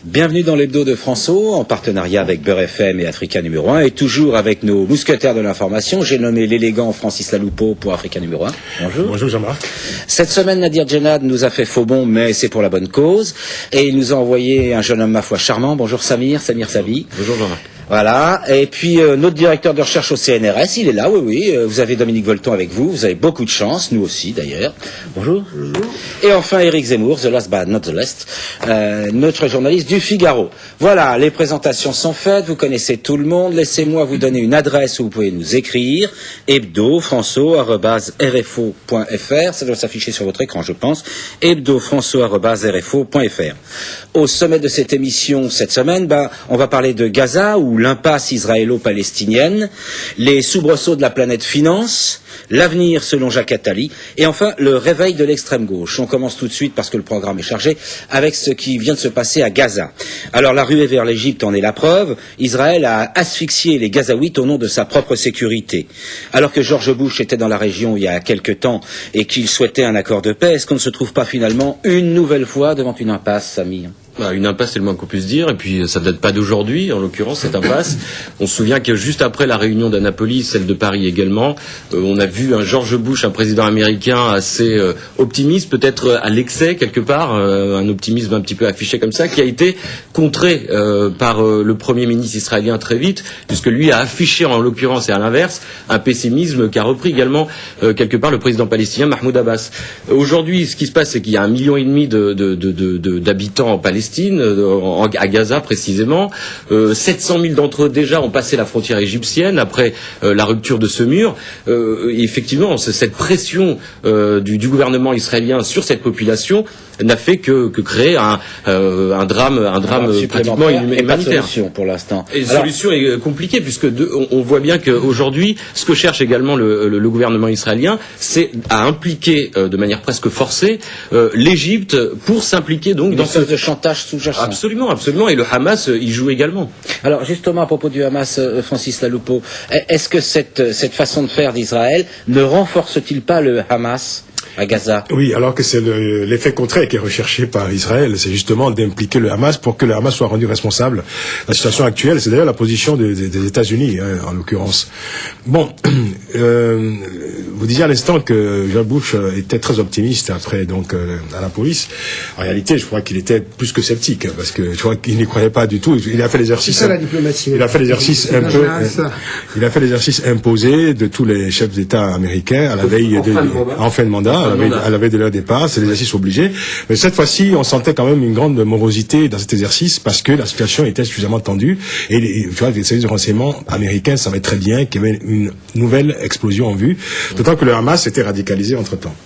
Bienvenue dans l'hebdo de François, en partenariat avec Beurre FM et Africa numéro 1, et toujours avec nos mousquetaires de l'information. J'ai nommé l'élégant Francis Laloupeau pour Africa numéro 1. Bonjour. Bonjour Jean-Marc. Cette semaine, Nadir Djenad nous a fait faux bon, mais c'est pour la bonne cause. Et il nous a envoyé un jeune homme, ma foi, charmant. Bonjour Samir Savi. Bonjour Jean-Marc. Voilà, et puis notre directeur de recherche au CNRS, il est là, oui, vous avez Dominique Volton avec vous avez beaucoup de chance, nous aussi d'ailleurs. Bonjour. Bonjour. Et enfin Éric Zemmour, the last but not the least, notre journaliste du Figaro. Voilà, les présentations sont faites, vous connaissez tout le monde, laissez-moi vous donner une adresse où vous pouvez nous écrire, hebdofranço@rfo.fr, ça doit s'afficher sur votre écran je pense, hebdofranço@rfo.fr. Au sommet de cette émission cette semaine, on va parler de Gaza, ou l'impasse israélo-palestinienne, les soubresauts de la planète finance, l'avenir selon Jacques Attali, et enfin le réveil de l'extrême gauche. On commence tout de suite, parce que le programme est chargé, avec ce qui vient de se passer à Gaza. Alors la ruée vers l'Égypte en est la preuve. Israël a asphyxié les Gazaouites au nom de sa propre sécurité. Alors que George Bush était dans la région il y a quelque temps et qu'il souhaitait un accord de paix, est-ce qu'on ne se trouve pas finalement une nouvelle fois devant une impasse, Samir ? Une impasse, c'est le moins qu'on puisse dire, et puis ça ne date pas d'aujourd'hui, en l'occurrence, cette impasse. On se souvient que juste après la réunion d'Annapolis, celle de Paris également, on a vu un George Bush, un président américain assez optimiste, peut-être à l'excès quelque part, un optimisme un petit peu affiché comme ça, qui a été contré par le Premier ministre israélien très vite, puisque lui a affiché en l'occurrence et à l'inverse un pessimisme qu'a repris également quelque part le président palestinien Mahmoud Abbas. Aujourd'hui, ce qui se passe, c'est qu'il y a 1,5 million d'habitants en Palestine, à Gaza précisément. 700 000 d'entre eux déjà ont passé la frontière égyptienne après la rupture de ce mur. Et effectivement, cette pression du gouvernement israélien sur cette population n'a fait que créer un drame pratiquement humanitaire. Solution pour l'instant. Et la solution est compliquée puisque on voit bien qu'aujourd'hui, ce que cherche également le gouvernement israélien, c'est à impliquer de manière presque forcée l'Égypte pour s'impliquer donc dans ce chantage sous-jacent. Absolument. Et le Hamas y joue également. Alors justement à propos du Hamas, Francis Laloupeau, est-ce que cette façon de faire d'Israël ne renforce-t-il pas le Hamas à Gaza? Oui, alors que c'est l'effet contraire qui est recherché par Israël, c'est justement d'impliquer le Hamas pour que le Hamas soit rendu responsable de la situation actuelle. C'est d'ailleurs la position des États-Unis, en l'occurrence. Bon, vous disiez à l'instant que George Bush était très optimiste après donc Annapolis. En réalité, je crois qu'il était plus que sceptique, parce que je crois qu'il n'y croyait pas du tout. Il a fait l'exercice. C'est ça la diplomatie. Il a fait l'exercice il a fait l'exercice imposé de tous les chefs d'État américains à la veille en fin de mandat. À la veille de leur départ, c'est l'exercice obligé. Mais cette fois-ci, on sentait quand même une grande morosité dans cet exercice parce que la situation était suffisamment tendue et tu vois, les services de renseignement américains savaient très bien qu'il y avait une nouvelle explosion en vue, d'autant que le Hamas était radicalisé entre-temps.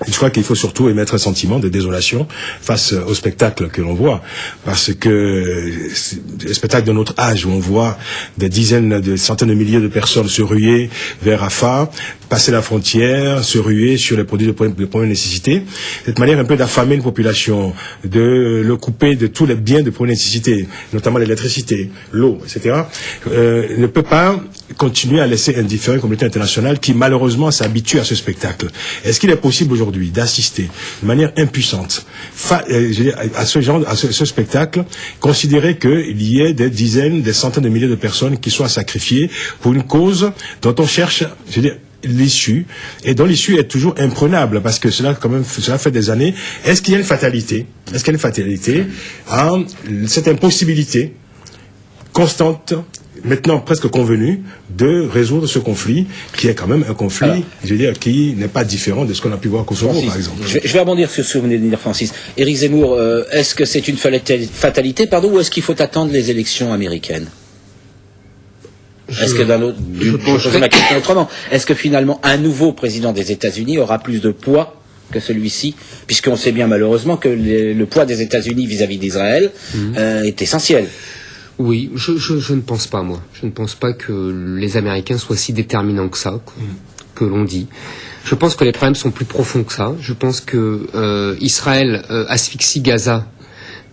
Je crois qu'il faut surtout émettre un sentiment de désolation face au spectacle que l'on voit, parce que le spectacle de notre âge où on voit des dizaines, de centaines de milliers de personnes se ruer vers Rafah, passer la frontière, se ruer sur les produits de première nécessité, cette manière un peu d'affamer une population, de le couper de tous les biens de première nécessité, notamment l'électricité, l'eau, etc., ne peut pas continuer à laisser indifférent une communauté internationale qui malheureusement s'habitue à ce spectacle. Est-ce qu'il est possible aujourd'hui d'assister de manière impuissante à ce spectacle, considérer qu'il y ait des dizaines, des centaines de milliers de personnes qui soient sacrifiées pour une cause dont on cherche, l'issue, et dont l'issue est toujours imprenable, parce que cela fait des années. Est-ce qu'il y a une fatalité à cette impossibilité constante, maintenant presque convenu, de résoudre ce conflit, qui est quand même un conflit, qui n'est pas différent de ce qu'on a pu voir au Kosovo, par exemple. Je vais rebondir sur ce que vous venez de dire, Francis. Éric Zemmour, est-ce que c'est une fatalité, ou est-ce qu'il faut attendre les élections américaines? Est-ce que je pose ma question autrement. Est-ce que finalement un nouveau président des États-Unis aura plus de poids que celui-ci, puisqu'on sait bien malheureusement que le poids des États-Unis vis-à-vis d'Israël est essentiel? Oui, je ne pense pas, moi. Je ne pense pas que les Américains soient si déterminants que ça, que l'on dit. Je pense que les problèmes sont plus profonds que ça. Je pense que Israël asphyxie Gaza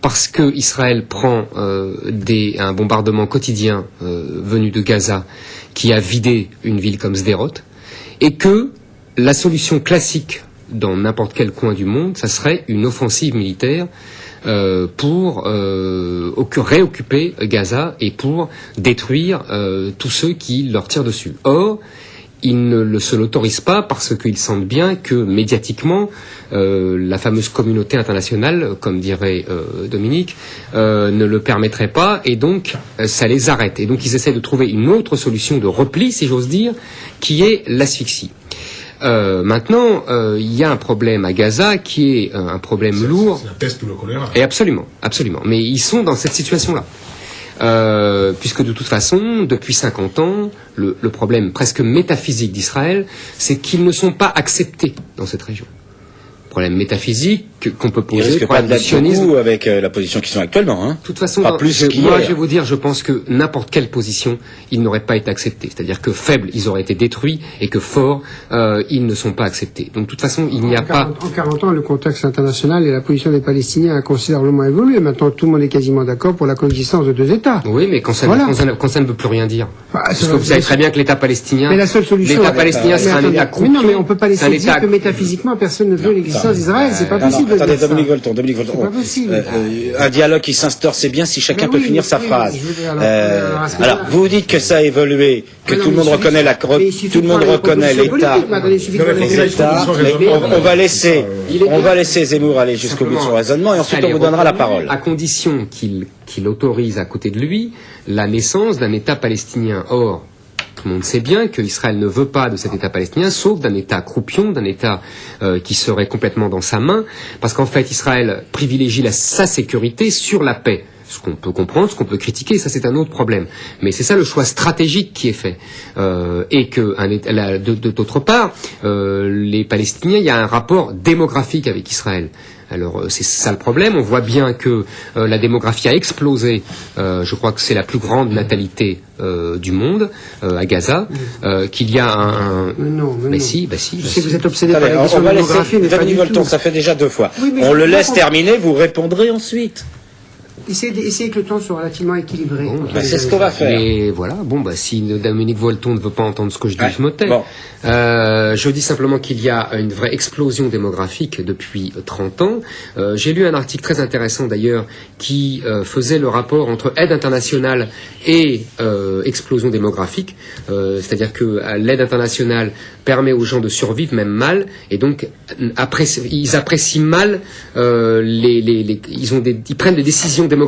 parce que Israël prend un bombardement quotidien venu de Gaza qui a vidé une ville comme Sderot, et que la solution classique dans n'importe quel coin du monde, ça serait une offensive militaire pour réoccuper Gaza et pour détruire tous ceux qui leur tirent dessus. Or, ils ne se l'autorisent pas parce qu'ils sentent bien que médiatiquement, la fameuse communauté internationale, comme dirait Dominique, ne le permettrait pas et donc ça les arrête. Et donc ils essaient de trouver une autre solution de repli, si j'ose dire, qui est l'asphyxie. Maintenant, il y a un problème à Gaza qui est un problème lourd. C'est la peste ou le choléra. Et absolument. Mais ils sont dans cette situation-là. Puisque de toute façon, depuis 50 ans, le problème presque métaphysique d'Israël, c'est qu'ils ne sont pas acceptés dans cette région. Problème métaphysique qu'on peut poser. Ils risquent pas de l'être beaucoup avec la position qu'ils sont actuellement. Hein. De toute façon, pas plus moi je vais vous dire, je pense que n'importe quelle position, ils n'auraient pas été acceptés. C'est-à-dire que faibles, ils auraient été détruits, et que forts, ils ne sont pas acceptés. Donc de toute façon, il n'y a pas... En 40 ans, le contexte international et la position des Palestiniens a considérablement évolué. Maintenant, tout le monde est quasiment d'accord pour la coexistence de deux États. Oui, mais quand ça ne veut plus rien dire. Parce que vous savez très bien que l'État palestinien... Mais la seule solution... L'État palestinien sera un État croupion. Mais non, mais on peut pas laisser dire que métaphysiquement, personne ne veut l'existence d'Israël. C'est pas possible. Attendez, Dominique Volton. C'est pas possible. Un dialogue qui s'instaure, c'est bien si chacun peut finir sa phrase. Alors, vous dites que ça a évolué, que tout le monde reconnaît l'État. On va laisser Zemmour aller jusqu'au bout de son raisonnement et ensuite on vous donnera la parole. À condition qu'il autorise à côté de lui la naissance d'un État palestinien. Or, tout le monde sait bien qu'Israël ne veut pas de cet État palestinien, sauf d'un État croupion, d'un État qui serait complètement dans sa main, parce qu'en fait Israël privilégie sa sécurité sur la paix. Ce qu'on peut comprendre, ce qu'on peut critiquer, ça c'est un autre problème. Mais c'est ça le choix stratégique qui est fait. Et que d'autre part, les Palestiniens, il y a un rapport démographique avec Israël. Alors c'est ça le problème. On voit bien que la démographie a explosé. Je crois que c'est la plus grande natalité du monde à Gaza. Qu'il y a Mais si. Je sais que vous êtes obsédé par la question de la démographie, mais pas du tout. Ça fait déjà 2 fois. Oui, on le laisse terminer. Vous répondrez ensuite. Essayez que le temps soit relativement équilibré. C'est ce qu'on va faire. Et voilà, si Dominique Volton ne veut pas entendre ce que je dis, je me tais. Bon. Je dis simplement qu'il y a une vraie explosion démographique depuis 30 ans. J'ai lu un article très intéressant d'ailleurs qui faisait le rapport entre aide internationale et explosion démographique. C'est-à-dire que l'aide internationale permet aux gens de survivre, même mal, et donc ils apprécient mal ils prennent des décisions démographiques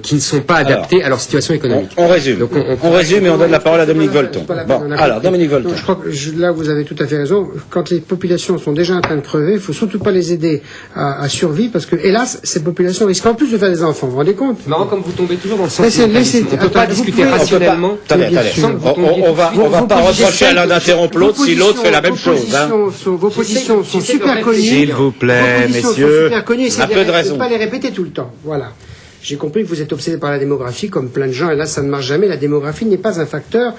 qui ne sont pas adaptées à leur situation économique. On résume. Donc on résume et on donne la parole à Dominique Volton. Alors Dominique Volton. Donc, je crois que là vous avez tout à fait raison. Quand les populations sont déjà en train de crever, il faut surtout pas les aider à survivre parce que hélas ces populations risquent en plus de faire des enfants. Vous vous rendez compte? Marrant comme vous tombez toujours dans le sensationnalisme. On ne peut pas discuter rationnellement. Attendez. On va pas reprocher à l'un d'interrompre l'autre si l'autre fait la même chose. Vos positions sont super connues. S'il vous plaît, messieurs, un peu de raison. Ne pas les répéter tout le temps. Voilà. J'ai compris que vous êtes obsédé par la démographie, comme plein de gens, et là, ça ne marche jamais. La démographie n'est pas un facteur.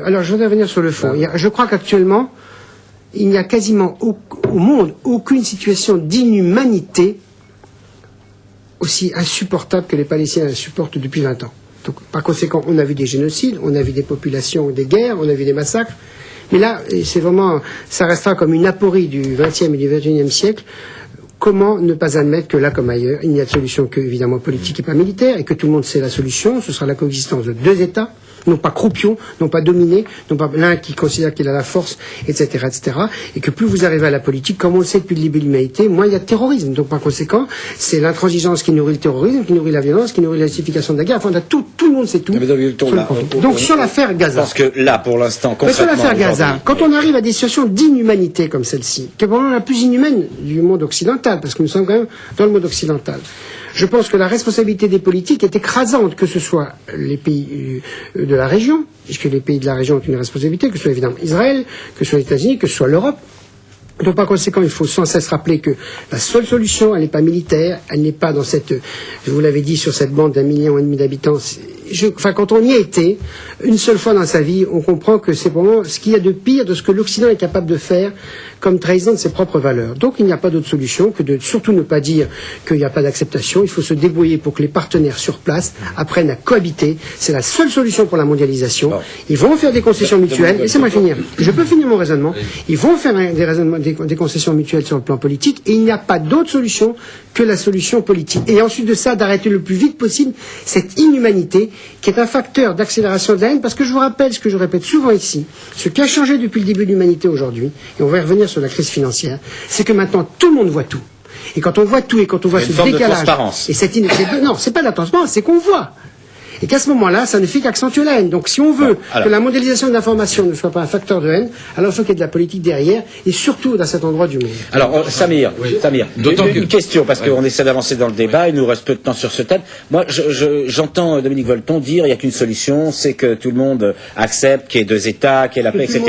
Alors, je voudrais revenir sur le fond. Je crois qu'actuellement, il n'y a quasiment au monde aucune situation d'inhumanité aussi insupportable que les Palestiniens supportent depuis 20 ans. Donc, par conséquent, on a vu des génocides, on a vu des populations, des guerres, on a vu des massacres. Mais là, c'est vraiment, ça restera comme une aporie du XXe et du XXIe siècle. Comment ne pas admettre que là, comme ailleurs, il n'y a de solution que, évidemment, politique et pas militaire, et que tout le monde sait la solution, ce sera la coexistence de deux États, non pas croupions, non pas dominés, non pas l'un qui considère qu'il a la force, etc., et que plus vous arrivez à la politique, comme on le sait depuis le début de l'humanité, moins il y a de terrorisme. Donc, par conséquent, c'est l'intransigeance qui nourrit le terrorisme, qui nourrit la violence, qui nourrit la justification de la guerre. Enfin, tout le monde sait tout. Donc, sur l'affaire Gaza. Parce que là, pour l'instant, sur l'affaire Gaza, quand on arrive à des situations d'inhumanité comme celle-ci, qui est probablement la plus inhumaine du monde occidental, parce que nous sommes quand même dans le monde occidental, je pense que la responsabilité des politiques est écrasante, que ce soit les pays de la région, puisque les pays de la région ont une responsabilité, que ce soit évidemment Israël, que ce soit les États-Unis, que ce soit l'Europe. Donc par conséquent, il faut sans cesse rappeler que la seule solution, elle n'est pas militaire, elle n'est pas dans cette, je vous l'avais dit, sur cette bande d'1,5 million d'habitants, quand on y a été, une seule fois dans sa vie, on comprend que c'est vraiment ce qu'il y a de pire de ce que l'Occident est capable de faire comme trahison de ses propres valeurs. Donc il n'y a pas d'autre solution que de surtout ne pas dire qu'il n'y a pas d'acceptation. Il faut se débrouiller pour que les partenaires sur place apprennent à cohabiter. C'est la seule solution pour la mondialisation. Ils vont faire des concessions mutuelles. Laissez-moi finir. Je peux finir mon raisonnement. Ils vont faire des concessions mutuelles sur le plan politique et il n'y a pas d'autre solution que la solution politique. Et ensuite de ça, d'arrêter le plus vite possible cette inhumanité qui est un facteur d'accélération de la haine, parce que je vous rappelle ce que je répète souvent ici, ce qui a changé depuis le début de l'humanité aujourd'hui, et on va y revenir sur la crise financière, c'est que maintenant tout le monde voit tout. Et quand on voit tout et quand on voit ce décalage, et non, c'est pas de la transparence, c'est qu'on voit. Et qu'à ce moment-là, ça ne fait qu'accentuer la haine. Donc si on veut que la mondialisation de l'information ne soit pas un facteur de haine, alors il faut qu'il y ait de la politique derrière, et surtout dans cet endroit du monde. Alors, Samir, une question, parce qu'on essaie d'avancer dans le débat, il nous reste peu de temps sur ce thème. Moi, j'entends Dominique Volton dire, il n'y a qu'une solution, c'est que tout le monde accepte qu'il y ait 2 États, qu'il y ait la paix, etc.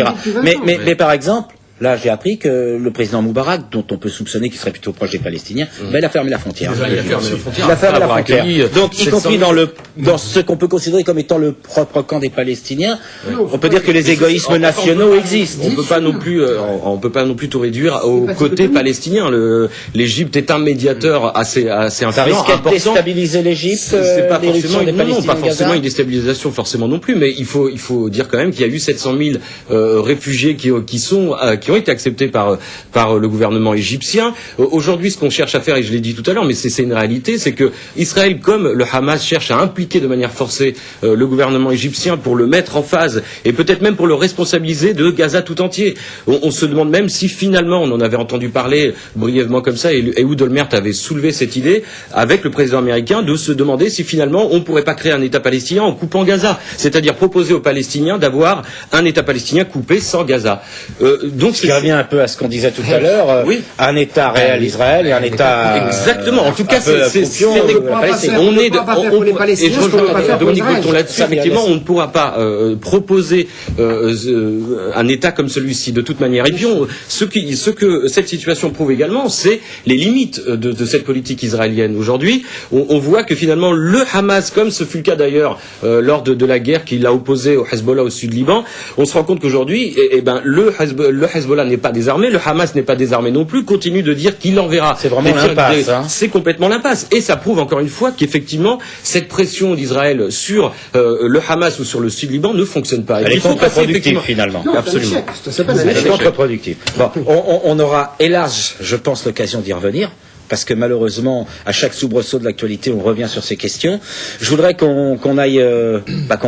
Mais par exemple, là, j'ai appris que le président Moubarak, dont on peut soupçonner qu'il serait plutôt proche des Palestiniens, il a fermé la frontière. Il a fermé la frontière. Donc, y compris dans ce qu'on peut considérer comme étant le propre camp des Palestiniens, on peut dire que les égoïsmes nationaux existent. On peut pas non plus tout réduire au côté palestinien. L'Égypte est un médiateur assez influent. Ça risque de déstabiliser l'Égypte. C'est pas forcément une déstabilisation forcément non plus, mais il faut dire quand même qu'il y a eu 700 000 réfugiés qui ont été acceptés par le gouvernement égyptien. Aujourd'hui, ce qu'on cherche à faire, et je l'ai dit tout à l'heure, mais c'est une réalité, c'est que Israël, comme le Hamas, cherche à impliquer de manière forcée le gouvernement égyptien pour le mettre en phase et peut-être même pour le responsabiliser de Gaza tout entier. On se demande même si finalement, on en avait entendu parler brièvement comme ça, et Ehud Olmert avait soulevé cette idée avec le président américain de se demander si finalement on ne pourrait pas créer un État palestinien en coupant Gaza, c'est-à-dire proposer aux Palestiniens d'avoir un État palestinien coupé sans Gaza. Donc ce qui revient un peu à ce qu'on disait tout à l'heure, un État réel Israël et un État... Exactement, en tout cas, on est... Et je rejoins Dominique Volton là-dessus, effectivement, on ne pourra pas proposer un État comme celui-ci, de toute manière. Et puis, ce que cette situation prouve également, c'est les limites de cette politique israélienne. Aujourd'hui, on voit que finalement, le Hamas, comme ce fut le cas d'ailleurs lors de la guerre qui l'a opposé au Hezbollah au sud Liban, on se rend compte qu'aujourd'hui, le Hezbollah n'est pas désarmé, le Hamas n'est pas désarmé non plus, continue de dire qu'il enverra. C'est vraiment l'impasse. C'est complètement l'impasse. Et ça prouve encore une fois qu'effectivement, cette pression d'Israël sur le Hamas ou sur le Sud-Liban ne fonctionne pas. Elle est contre-productive finalement. Non, absolument. Elle est contre-productive. Bon, on aura, hélas, je pense, l'occasion d'y revenir. Parce que malheureusement, à chaque soubresaut de l'actualité, on revient sur ces questions. Je voudrais qu'on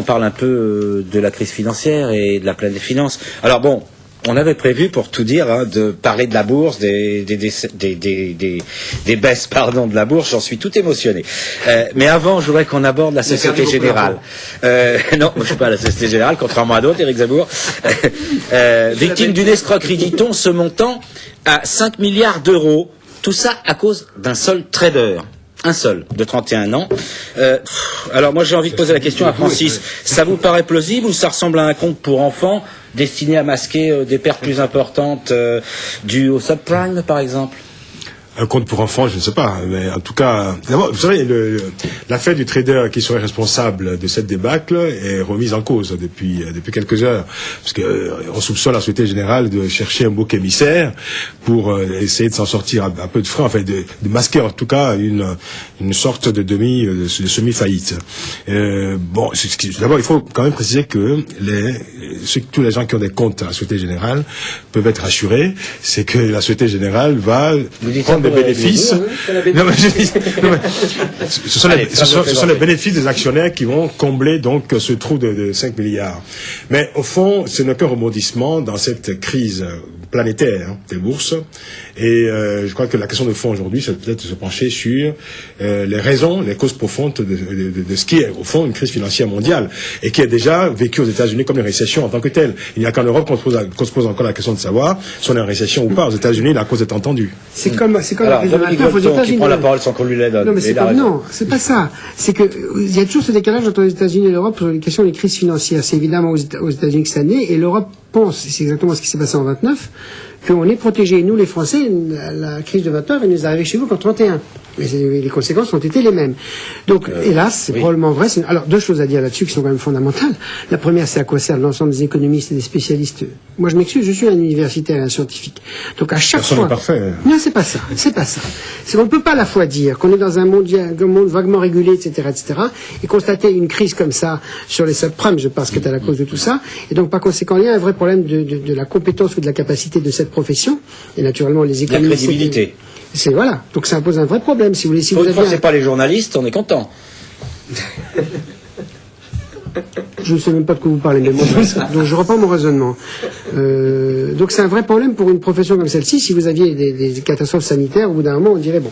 parle un peu de la crise financière et de la planète des finances. Alors bon, on avait prévu, pour tout dire, de parler de la bourse, des baisses, de la bourse. J'en suis tout émotionné. Mais avant, je voudrais qu'on aborde la Société Générale. Non, je suis pas à la Société Générale, contrairement à d'autres, Éric Zemmour. Victime d'une escroquerie, dit-on, se montant à 5 milliards d'euros. Tout ça à cause d'un seul trader. Un seul, de 31 ans. Alors moi j'ai envie de poser la question à Francis. Ça vous paraît plausible ou ça ressemble à un compte pour enfants destiné à masquer des pertes plus importantes dues au subprime par exemple? Un compte pour enfants, je ne sais pas, mais en tout cas, d'abord, vous savez, l'affaire du trader qui serait responsable de cette débâcle est remise en cause depuis quelques heures, parce que on soupçonne la Société Générale de chercher un bouc émissaire pour essayer de s'en sortir un peu de frein, enfin de masquer en tout cas une sorte de semi-faillite. Bon, d'abord, il faut quand même préciser que tous les gens qui ont des comptes à la Société Générale peuvent être assurés, c'est que la Société Générale va prendre des bénéfices. Ce sont les bénéfices des actionnaires qui vont combler donc ce trou de 5 milliards. Mais au fond, ce n'est qu'un rebondissement dans cette crise planétaire des bourses. Et je crois que la question de fond aujourd'hui, c'est peut-être de se pencher sur les raisons, les causes profondes de ce qui est au fond une crise financière mondiale et qui est déjà vécue aux États-Unis comme une récession en tant que telle. Il n'y a qu'en Europe qu'on se pose encore la question de savoir si on est en récession ou pas. Aux États-Unis, la cause est entendue. C'est comme la crise de 29 aux États-Unis. Qui prend la parole sans qu'on lui la donne. Non, mais c'est pas ça. C'est que il y a toujours ce décalage entre les États-Unis et l'Europe sur les questions des crises financières. C'est évidemment aux États-Unis que ça naît et l'Europe pense, et c'est exactement ce qui s'est passé en 29, qu'on est protégés. Nous, les Français, la crise de 29, elle nous est arrivée chez vous qu'en 31. Mais les conséquences ont été les mêmes. Donc, hélas, c'est probablement vrai. Alors, deux choses à dire là-dessus qui sont quand même fondamentales. La première, c'est à quoi servent l'ensemble des économistes et des spécialistes. Moi, je m'excuse, je suis un universitaire et un scientifique. Donc, à chaque fois... parfait. Non, c'est pas ça. C'est pas ça. C'est qu'on ne peut pas à la fois dire qu'on est dans un monde vaguement régulé, etc., et constater une crise comme ça sur les subprimes, je pense que c'est à la cause de tout ça, et donc, par conséquent, il y a un vrai problème de la compétence ou de la capacité de cette profession, et naturellement, les économistes... La crédibilité. Voilà. Donc ça impose un vrai problème, si vous voulez. Si Une fois que c'est pas les journalistes, on est content. Je ne sais même pas de quoi vous parlez, mais bon, donc je reprends mon raisonnement. Donc c'est un vrai problème pour une profession comme celle-ci. Si vous aviez des catastrophes sanitaires, au bout d'un moment, on dirait bon.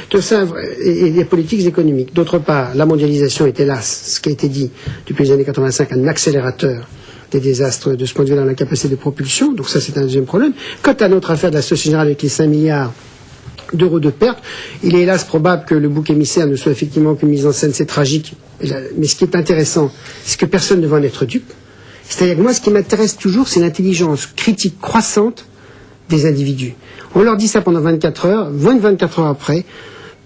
Tout ça, et les politiques économiques. D'autre part, la mondialisation est hélas, ce qui a été dit depuis les années 85, un accélérateur des désastres de ce point de vue dans la capacité de propulsion. Donc ça, c'est un deuxième problème. Quant à notre affaire de la Société Générale avec les 5 milliards d'euros de pertes, il est hélas probable que le bouc émissaire ne soit effectivement qu'une mise en scène, c'est tragique. Mais ce qui est intéressant, c'est que personne ne va en être dupe. C'est-à-dire que moi, ce qui m'intéresse toujours, c'est l'intelligence critique croissante des individus. On leur dit ça pendant 24 heures, 24 heures après,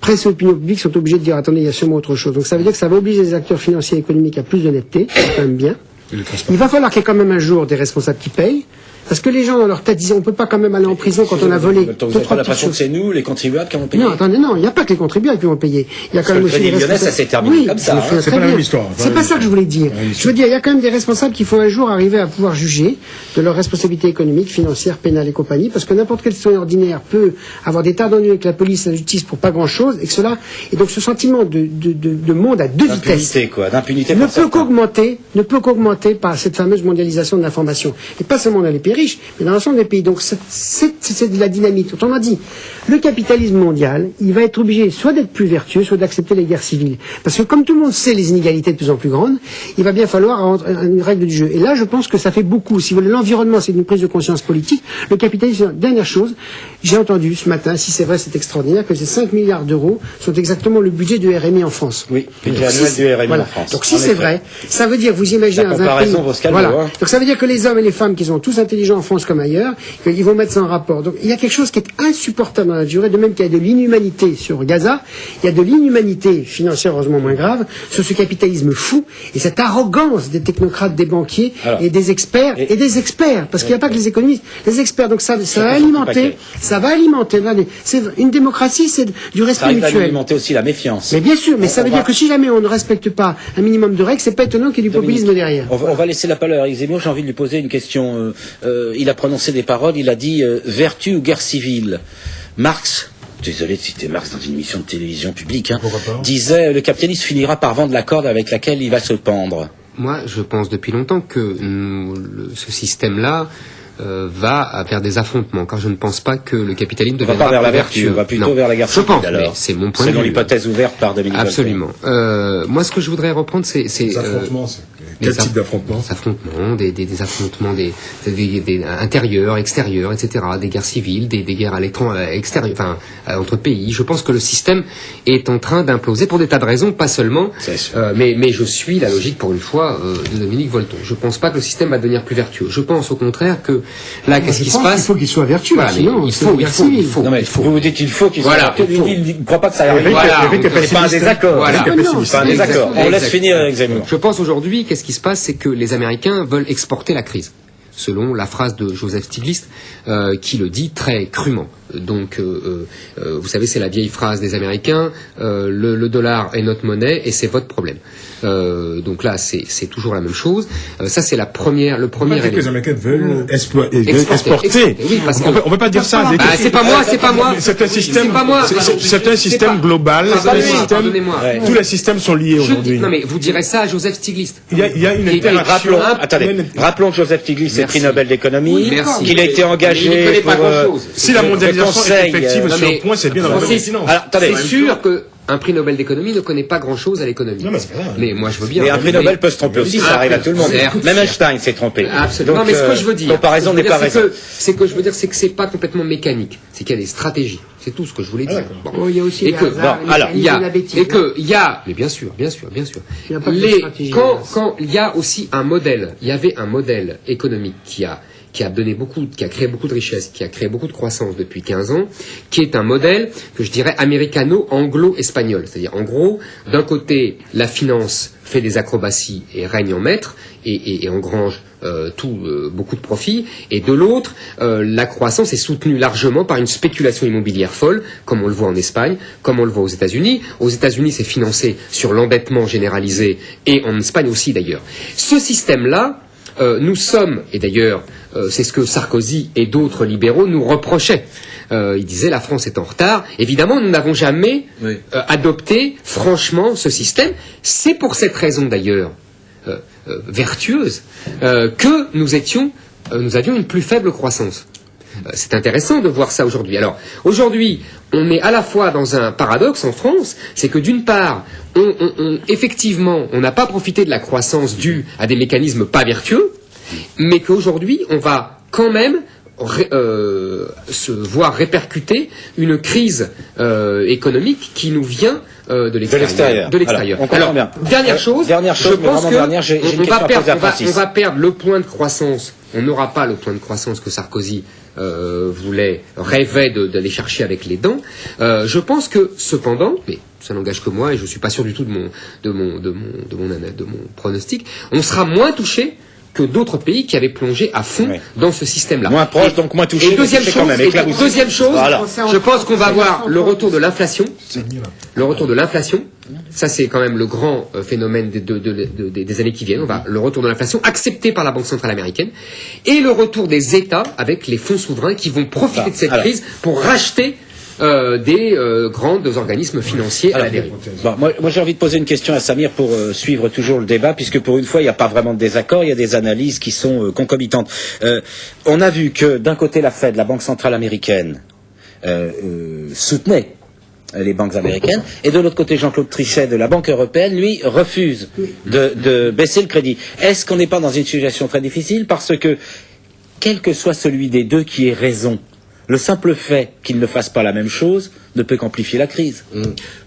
presse et opinion publique sont obligés de dire attendez, il y a sûrement autre chose. Donc ça veut dire que ça va obliger les acteurs financiers et économiques à plus d'honnêteté, c'est quand même bien. Il va falloir qu'il y ait quand même un jour des responsables qui payent. Parce que les gens dans leur tête disent on peut pas quand même aller en prison quand on a volé. Vous n'avez pas l'impression que c'est nous, les contribuables, qui avons payé? Non, attendez, non, il n'y a pas que les contribuables qui vont payer. Il y a quand même aussi les Lyonnais, ça s'est terminé comme ça. C'est pas la même histoire. C'est pas ça que je voulais dire. Je veux dire, il y a quand même des responsables qui faut un jour arriver à pouvoir juger de leur responsabilité économique, financière, pénale et compagnie, parce que n'importe quel citoyen ordinaire peut avoir des tas d'ennuis avec la police, la justice pour pas grand chose, et donc ce sentiment de monde à deux vitesses. D'impunité ne peut qu'augmenter par cette fameuse mondialisation de l'information. Et pas seulement dans les pays riches, mais dans l'ensemble des pays. Donc c'est de la dynamite. Autrement dit, le capitalisme mondial, il va être obligé soit d'être plus vertueux, soit d'accepter les guerres civiles. Parce que comme tout le monde sait les inégalités de plus en plus grandes, il va bien falloir une règle du jeu. Et là, je pense que ça fait beaucoup. Si vous voulez, l'environnement, c'est une prise de conscience politique. Le capitalisme, dernière chose, j'ai entendu ce matin, si c'est vrai, c'est extraordinaire, que ces 5 milliards d'euros sont exactement le budget du RMI en France. Oui, le budget annuel du RMI en France. Donc si c'est vrai, ça veut dire, vous imaginez dans un pays... Voilà. Donc ça veut dire que les hommes et les femmes qui sont tous intelligents en France comme ailleurs, ils vont mettre ça en rapport. Donc il y a quelque chose qui est insupportable dans la durée, de même qu'il y a de l'inhumanité sur Gaza, il y a de l'inhumanité financière, heureusement moins grave, sur ce capitalisme fou et cette arrogance des technocrates, des banquiers et des experts, parce qu'il n'y a pas que les économistes, les experts. Donc ça va alimenter. C'est une démocratie, c'est du respect mutuel. Ça va alimenter aussi la méfiance. Mais bien sûr, mais ça veut dire que si jamais on ne respecte pas un minimum de règles, c'est pas étonnant qu'il y ait du populisme derrière. On va laisser la parole à Eric Zemmour. J'ai envie de lui poser une question. Il a prononcé des paroles, il a dit vertu ou guerre civile. Marx, désolé de citer Marx dans une émission de télévision publique, disait le capitaliste finira par vendre la corde avec laquelle il va se pendre. Moi, je pense depuis longtemps que ce système-là va vers des affrontements, car je ne pense pas que le capitalisme deviendra pas vers la vertu, on va plutôt vers la guerre civile. Je pense, alors. C'est mon point de vue. Selon l'hypothèse ouverte par Dominique Absolument. Moi, ce que je voudrais reprendre, c'est les affrontements. Quel type d'affrontements? Des affrontements, des affrontements des intérieurs, extérieurs, etc. Des guerres civiles, des guerres à l'extérieur, enfin entre pays. Je pense que le système est en train d'imploser pour des tas de raisons, pas seulement. Mais je suis la logique pour une fois de Dominique Volton. Je pense pas que le système va devenir plus vertueux. Je pense au contraire que là, qu'est-ce qui se passe? Il faut qu'il soit vertueux. Voilà, sinon, il faut. Non mais vous dites qu'il faut qu'il soit vertueux. Il ne croit pas que ça arrive. C'est pas un désaccord. Voilà. C'est pas un désaccord. On laisse finir Eric Zemmour. Je pense aujourd'hui, qu'est-ce qui se passe, c'est que les Américains veulent exporter la crise, selon la phrase de Joseph Stiglitz, qui le dit très crûment. Donc, vous savez, c'est la vieille phrase des Américains, le dollar est notre monnaie et c'est votre problème. Donc là, c'est toujours la même chose. Ça, c'est le premier élément. Les Américains veulent exporter. Oui, parce on peut pas dire ça. C'est pas moi. C'est un système global. Tous les systèmes sont liés aujourd'hui. Non, mais vous direz ça à Joseph Stiglitz. Il y a une Rappelons que Joseph Stiglitz est prix Nobel d'économie, qu'il a été engagé pour... Si la mondialisation est effective sur un point, c'est bien dans la finance. C'est sûr que un prix Nobel d'économie ne connaît pas grand-chose à l'économie. Non, mais c'est pas grave. Mais moi, je veux bien. Mais un prix Nobel peut se tromper aussi, ça arrive à tout le monde. Même Einstein s'est trompé. Absolument. Non, mais ce que je veux dire, comparaison n'est pas raison. C'est que je veux dire, c'est que c'est pas complètement mécanique. C'est qu'il y a des stratégies. C'est tout ce que je voulais dire. Bon, il y a aussi mais bien sûr. Quand il y a aussi un modèle, il y avait un modèle économique qui qui a créé beaucoup de richesses, qui a créé beaucoup de croissance depuis 15 ans, qui est un modèle que je dirais américano-anglo-espagnol. C'est-à-dire, en gros, d'un côté, la finance fait des acrobaties et règne en maître et engrange beaucoup de profits, et de l'autre, la croissance est soutenue largement par une spéculation immobilière folle, comme on le voit en Espagne, comme on le voit aux États-Unis. Aux États-Unis, c'est financé sur l'endettement généralisé, et en Espagne aussi d'ailleurs. Ce système-là, nous sommes, et d'ailleurs, c'est ce que Sarkozy et d'autres libéraux nous reprochaient. Ils disaient la France est en retard. Évidemment, nous n'avons jamais adopté franchement ce système. C'est pour cette raison d'ailleurs vertueuse que nous avions une plus faible croissance. C'est intéressant de voir ça aujourd'hui. Alors, aujourd'hui, on est à la fois dans un paradoxe en France, c'est que d'une part, effectivement, on n'a pas profité de la croissance due à des mécanismes pas vertueux, mais qu'aujourd'hui, on va quand même se voir répercuter une crise économique qui nous vient de l'extérieur. Alors, dernière chose, je pense qu'on va perdre le point de croissance. On n'aura pas le point de croissance que Sarkozy rêvait d'aller chercher avec les dents. Je pense que, cependant, mais ça n'engage que moi et je suis pas sûr du tout de mon pronostic, on sera moins touché que d'autres pays qui avaient plongé à fond dans ce système-là. Moins proche, donc moins touché. Et deuxième chose, voilà. Je pense qu'on va avoir le retour de l'inflation. Le retour de l'inflation. Ça, c'est quand même le grand phénomène des années qui viennent. On va le retour de l'inflation accepté par la Banque centrale américaine et le retour des États avec les fonds souverains qui vont profiter de cette crise pour racheter des grands organismes financiers à la dérive. Bon, moi j'ai envie de poser une question à Samir pour suivre toujours le débat, puisque pour une fois il n'y a pas vraiment de désaccord, il y a des analyses qui sont concomitantes. On a vu que d'un côté la Fed, la Banque centrale américaine, soutenait les banques américaines, et de l'autre côté Jean-Claude Trichet de la Banque européenne, lui, refuse de baisser le crédit. Est-ce qu'on n'est pas dans une situation très difficile, parce que quel que soit celui des deux qui ait raison, le simple fait qu'ils ne fassent pas la même chose ne peut qu'amplifier la crise.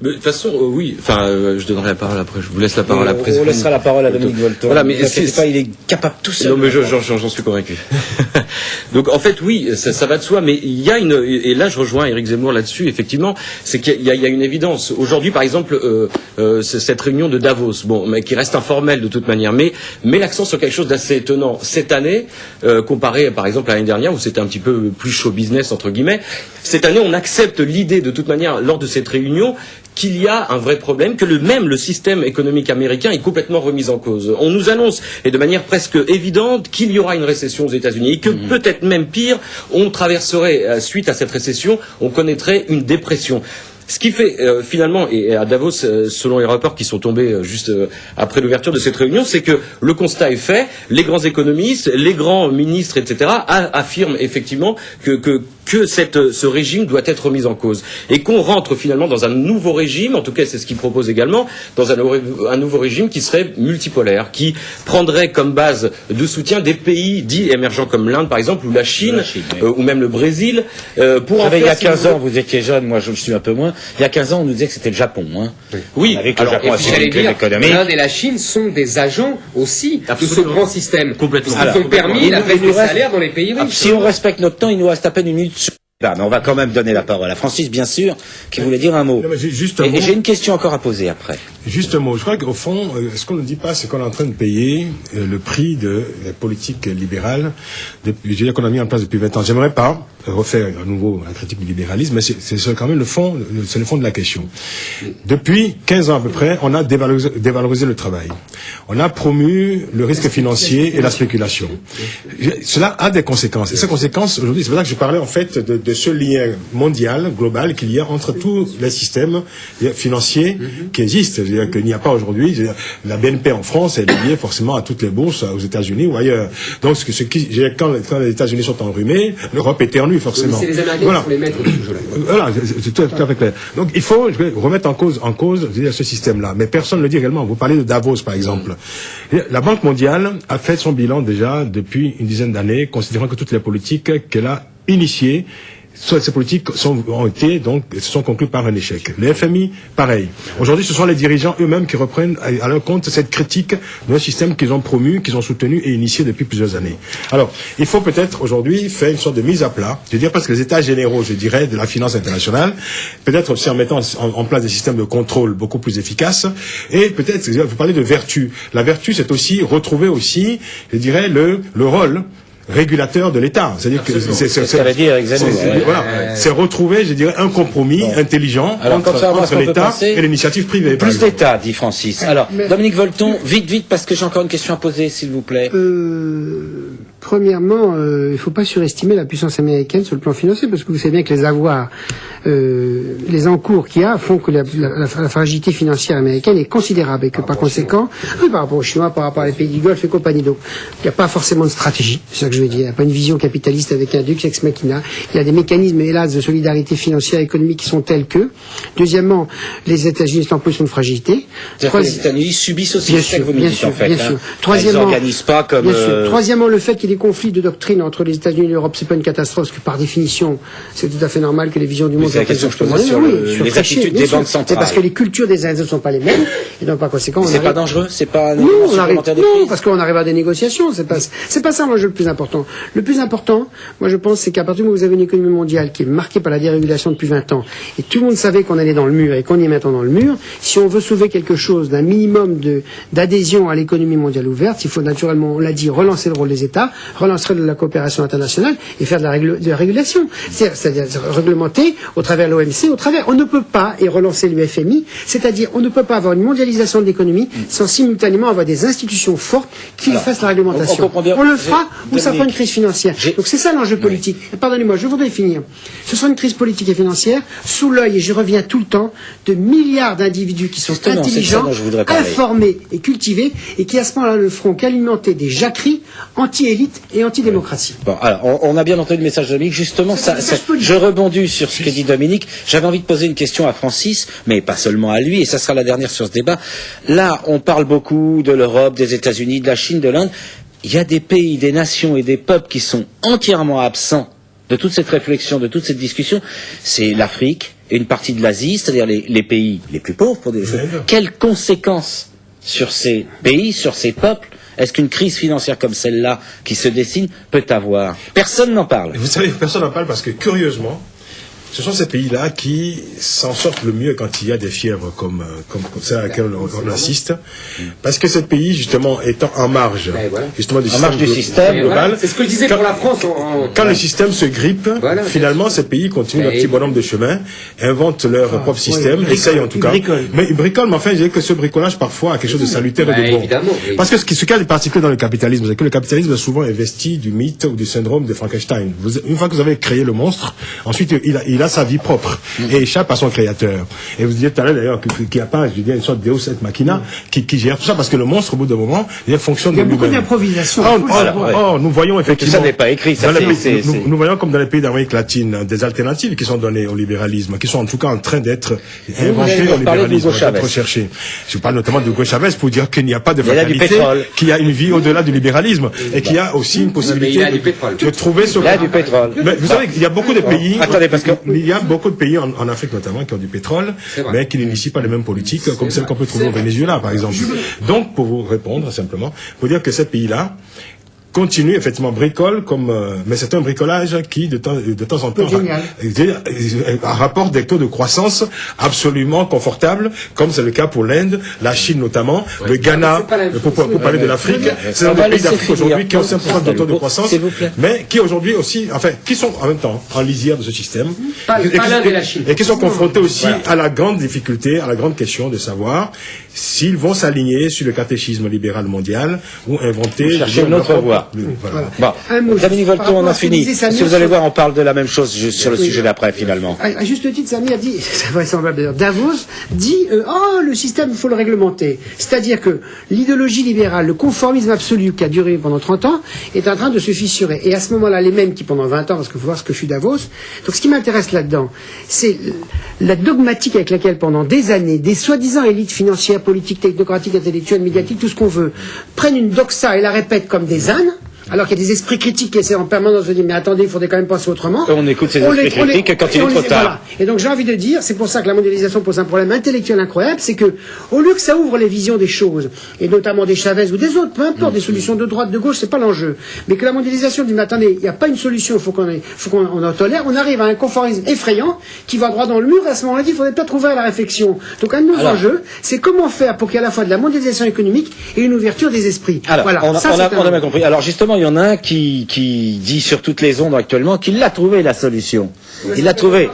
De toute façon, oui. Enfin, je donnerai la parole après. Je vous laisse la parole après. On laissera la parole à Dominique Volton. Voilà, mais il est capable tout seul. Non, mais j'en suis convaincu. Donc, en fait, oui, ça va de soi. Mais il y a et là, je rejoins Éric Zemmour là-dessus. Effectivement, c'est qu'il y a une évidence. Aujourd'hui, par exemple, cette réunion de Davos, mais qui reste informelle de toute manière, mais l'accent sur quelque chose d'assez étonnant cette année, comparé, par exemple, à l'année dernière où c'était un petit peu plus show business entre guillemets. Cette année, on accepte l'idée de toute manière, lors de cette réunion, qu'il y a un vrai problème, que le système économique américain est complètement remis en cause. On nous annonce, et de manière presque évidente, qu'il y aura une récession aux États-Unis, et que peut-être même pire, on traverserait, suite à cette récession, on connaîtrait une dépression. Ce qui fait finalement, et à Davos, selon les rapports qui sont tombés juste après l'ouverture de cette réunion, c'est que le constat est fait, les grands économistes, les grands ministres, etc., affirment effectivement que ce régime doit être remis en cause. Et qu'on rentre finalement dans un nouveau régime, en tout cas c'est ce qu'ils proposent également, dans un nouveau régime qui serait multipolaire, qui prendrait comme base de soutien des pays dits émergents comme l'Inde par exemple, ou la Chine, ou même le Brésil, pour en faire... Il y a 15 ans, vous étiez jeune, moi je le suis un peu moins, il y a 15 ans on nous disait que c'était le Japon. Hein. Oui, alors l'Inde et la Chine sont des agents aussi de ce grand système. Complètement. Ils ont permis la baisse des salaires dans les pays riches. Si on respecte notre temps, il nous reste à peine une minute. Mais on va quand même donner la parole à Francis, bien sûr, qui voulait dire un mot. Et j'ai une question encore à poser après. Juste un mot. Je crois qu'au fond, ce qu'on ne dit pas, c'est qu'on est en train de payer le prix de la politique libérale qu'on a mis en place depuis 20 ans. J'aimerais pas refaire à nouveau la critique du libéralisme, mais c'est quand même le fond de la question. Depuis 15 ans à peu près, on a dévalorisé le travail. On a promu le risque financier et la spéculation. Cela a des conséquences. Et ces conséquences, aujourd'hui, c'est pour ça que je parlais en fait de ce lien mondial, global, qu'il y a entre tous les systèmes financiers qui existent. C'est-à-dire qu'il n'y a pas aujourd'hui, la BNP en France, elle est liée forcément à toutes les bourses aux États-Unis ou ailleurs. Donc, quand les États-Unis sont enrhumés, l'Europe éternue forcément. C'est les Américains qui sont les maîtres de ce jeu-là. Voilà, c'est tout à fait clair. Donc, il faut remettre en cause ce système-là. Mais personne ne le dit réellement. Vous parlez de Davos, par exemple. La Banque mondiale a fait son bilan déjà depuis une dizaine d'années, considérant que toutes les politiques qu'elle a initiées ces politiques se sont conclues par un échec. Le FMI, pareil. Aujourd'hui, ce sont les dirigeants eux-mêmes qui reprennent à leur compte cette critique d'un système qu'ils ont promu, qu'ils ont soutenu et initié depuis plusieurs années. Alors, il faut peut-être aujourd'hui faire une sorte de mise à plat, je veux dire, parce que les états généraux, je dirais, de la finance internationale, peut-être aussi en mettant en place des systèmes de contrôle beaucoup plus efficaces, et peut-être, vous parlez de vertu. La vertu, c'est aussi retrouver aussi, je dirais, le rôle régulateur de l'État. C'est-à-dire que c'est retrouver, je dirais, un compromis intelligent entre l'État et l'initiative privée. Plus d'État, dit Francis. Alors, Dominique Volton, vite, parce que j'ai encore une question à poser, s'il vous plaît. Premièrement, il ne faut pas surestimer la puissance américaine sur le plan financier, parce que vous savez bien que les avoirs, les encours qu'il y a font que la fragilité financière américaine est considérable et que par conséquent, par rapport aux Chinois, par rapport à les pays du Golfe et compagnie. Donc, il n'y a pas forcément de stratégie, c'est ça que je veux dire. Il n'y a pas une vision capitaliste avec un Dux ex machina. Il y a des mécanismes, hélas, de solidarité financière et économique qui sont tels que. Deuxièmement, les États-Unis sont en position de fragilité. Les États-Unis subissent aussi ce que vous me dites, en fait. Bien sûr. Troisièmement, ils n'organisent pas comme... Troisièmement, le fait qu'il y ait des conflits de doctrine entre les États-Unis et l'Europe, c'est pas une catastrophe, parce que par définition, c'est tout à fait normal que les visions du monde... C'est la question que je posais sur les attitudes des banques centrales. C'est parce que les cultures des uns et des autres ne sont pas les mêmes, et donc par conséquent... C'est pas dangereux? C'est pas un élément supplémentaire de crise? Non, parce qu'on arrive à des négociations, c'est pas ça l'enjeu le plus important. Le plus important, moi je pense, c'est qu'à partir du moment où vous avez une économie mondiale qui est marquée par la dérégulation depuis 20 ans, et tout le monde savait qu'on allait dans le mur et qu'on y est maintenant dans le mur, si on veut sauver quelque chose d'un minimum d'adhésion à l'économie mondiale ouverte, il faut naturellement, on l'a dit, relancer le rôle des États, relancer de la coopération internationale et faire de la régulation. C'est-à-dire réglementer au travers de l'OMC, on ne peut pas, et relancer le FMI, c'est-à-dire on ne peut pas avoir une mondialisation de l'économie sans simultanément avoir des institutions fortes qui fassent la réglementation. On le fera ou ça fera une crise financière. Donc c'est ça l'enjeu politique. Pardonnez-moi, je voudrais finir. Ce sont une crise politique et financière sous l'œil, et je reviens tout le temps, de milliards d'individus qui sont intelligents, informés et cultivés, et qui à ce moment-là ne feront qu'alimenter des jacqueries anti-élites et anti-démocratie. Bon, alors, on a bien entendu le message de Dominique. Justement, je rebondis sur ce que dit Dominique. J'avais envie de poser une question à Francis, mais pas seulement à lui, et ça sera la dernière sur ce débat. Là, on parle beaucoup de l'Europe, des États-Unis, de la Chine, de l'Inde. Il y a des pays, des nations et des peuples qui sont entièrement absents de toute cette réflexion, de toute cette discussion. C'est l'Afrique et une partie de l'Asie, c'est-à-dire les pays les plus pauvres pour des choses. Quelles conséquences sur ces pays, sur ces peuples, est-ce qu'une crise financière comme celle-là, qui se dessine, peut avoir? Personne n'en parle. Vous savez, personne n'en parle parce que, curieusement, ce sont ces pays-là qui s'en sortent le mieux quand il y a des fièvres comme ça à laquelle on assiste. Parce que ces pays, justement, étant en marge, justement, du système global. C'est ce que je disais pour la France. Quand le système se grippe, finalement, ces pays continuent leur petit bonhomme de chemin, inventent leur propre système, essayent en tout cas. Mais ils bricolent, mais enfin, je dirais que ce bricolage, parfois, a quelque chose de salutaire et de bon. Parce que ce qui est particulier dans le capitalisme, c'est que le capitalisme est souvent investi du mythe ou du syndrome de Frankenstein. Une fois que vous avez créé le monstre, ensuite, il a sa vie propre et échappe à son créateur. Et vous disiez tout à l'heure d'ailleurs qu'il n'y a pas, je dirais, une sorte de Deus ex machina qui gère tout ça, parce que le monstre, au bout d'un moment, il fonctionne de lui-même. Il y a beaucoup d'improvisation. Nous voyons effectivement... Ça n'est pas écrit, ça nous voyons comme dans les pays d'Amérique latine des alternatives qui sont données au libéralisme, qui sont en tout cas en train d'être inventées au libéralisme, d'être recherchées. Je parle notamment de Hugo Chavez pour dire qu'il n'y a pas de fatalité, qu'il y a une vie au-delà du libéralisme et qu'il y a aussi une possibilité de trouver ce... Il y a du pétrole. Mais vous savez, il y a beaucoup de pays... Attendez, parce que... Il y a beaucoup de pays en Afrique notamment qui ont du pétrole, mais qui n'initient pas les mêmes politiques comme celles qu'on peut trouver au Venezuela, par exemple. Donc, pour vous répondre simplement, pour dire que ces pays-là continue, effectivement, bricole, mais c'est un bricolage qui, de temps en temps, rapporte des taux de croissance absolument confortables, comme c'est le cas pour l'Inde, la Chine notamment, le Ghana, pour parler de l'Afrique. C'est un des pays d'Afrique aujourd'hui qui ont 5% de taux de croissance, mais qui aujourd'hui aussi, enfin, qui sont en même temps en lisière de ce système, et qui sont confrontés aussi à la grande difficulté, à la grande question de savoir s'ils vont s'aligner sur le catéchisme libéral mondial ou inventer... Chercher une autre voie. Bon, Dominique Volton, on a fini. Si vous allez voir, on parle de la même chose sur le sujet d'après, finalement. À juste titre, Samir a dit, c'est vraisemblable d'ailleurs, Davos dit, le système, il faut le réglementer. C'est-à-dire que l'idéologie libérale, le conformisme absolu qui a duré pendant 30 ans, est en train de se fissurer. Et à ce moment-là, les mêmes qui pendant 20 ans, parce qu'il faut voir ce que fut Davos, donc ce qui m'intéresse là-dedans, c'est la dogmatique avec laquelle pendant des années, des soi-disant élites financières, politiques, technocratiques, intellectuelles, médiatiques, tout ce qu'on veut, prennent une doxa et la répètent comme des ânes, Alors qu'il y a des esprits critiques qui essaient en permanence de dire mais attendez, il faudrait quand même penser autrement. On écoute ces esprits critiques quand il est trop tard. Voilà. Et donc j'ai envie de dire, c'est pour ça que la mondialisation pose un problème intellectuel incroyable, c'est que au lieu que ça ouvre les visions des choses, et notamment des Chavez ou des autres, peu importe, des solutions de droite, de gauche, c'est pas l'enjeu, mais que la mondialisation dit mais attendez, il n'y a pas une solution, il faut qu'on en tolère, on arrive à un conformisme effrayant qui va droit dans le mur, et à ce moment-là, il faudrait peut-être ouvrir la réflexion. Donc un de nos enjeux, c'est comment faire pour qu'il y ait à la fois de la mondialisation économique et une ouverture des esprits. Alors, voilà. on a bien compris. Alors justement, il y en a un qui dit sur toutes les ondes actuellement qu'il l'a trouvé la solution. Il l'a trouvé.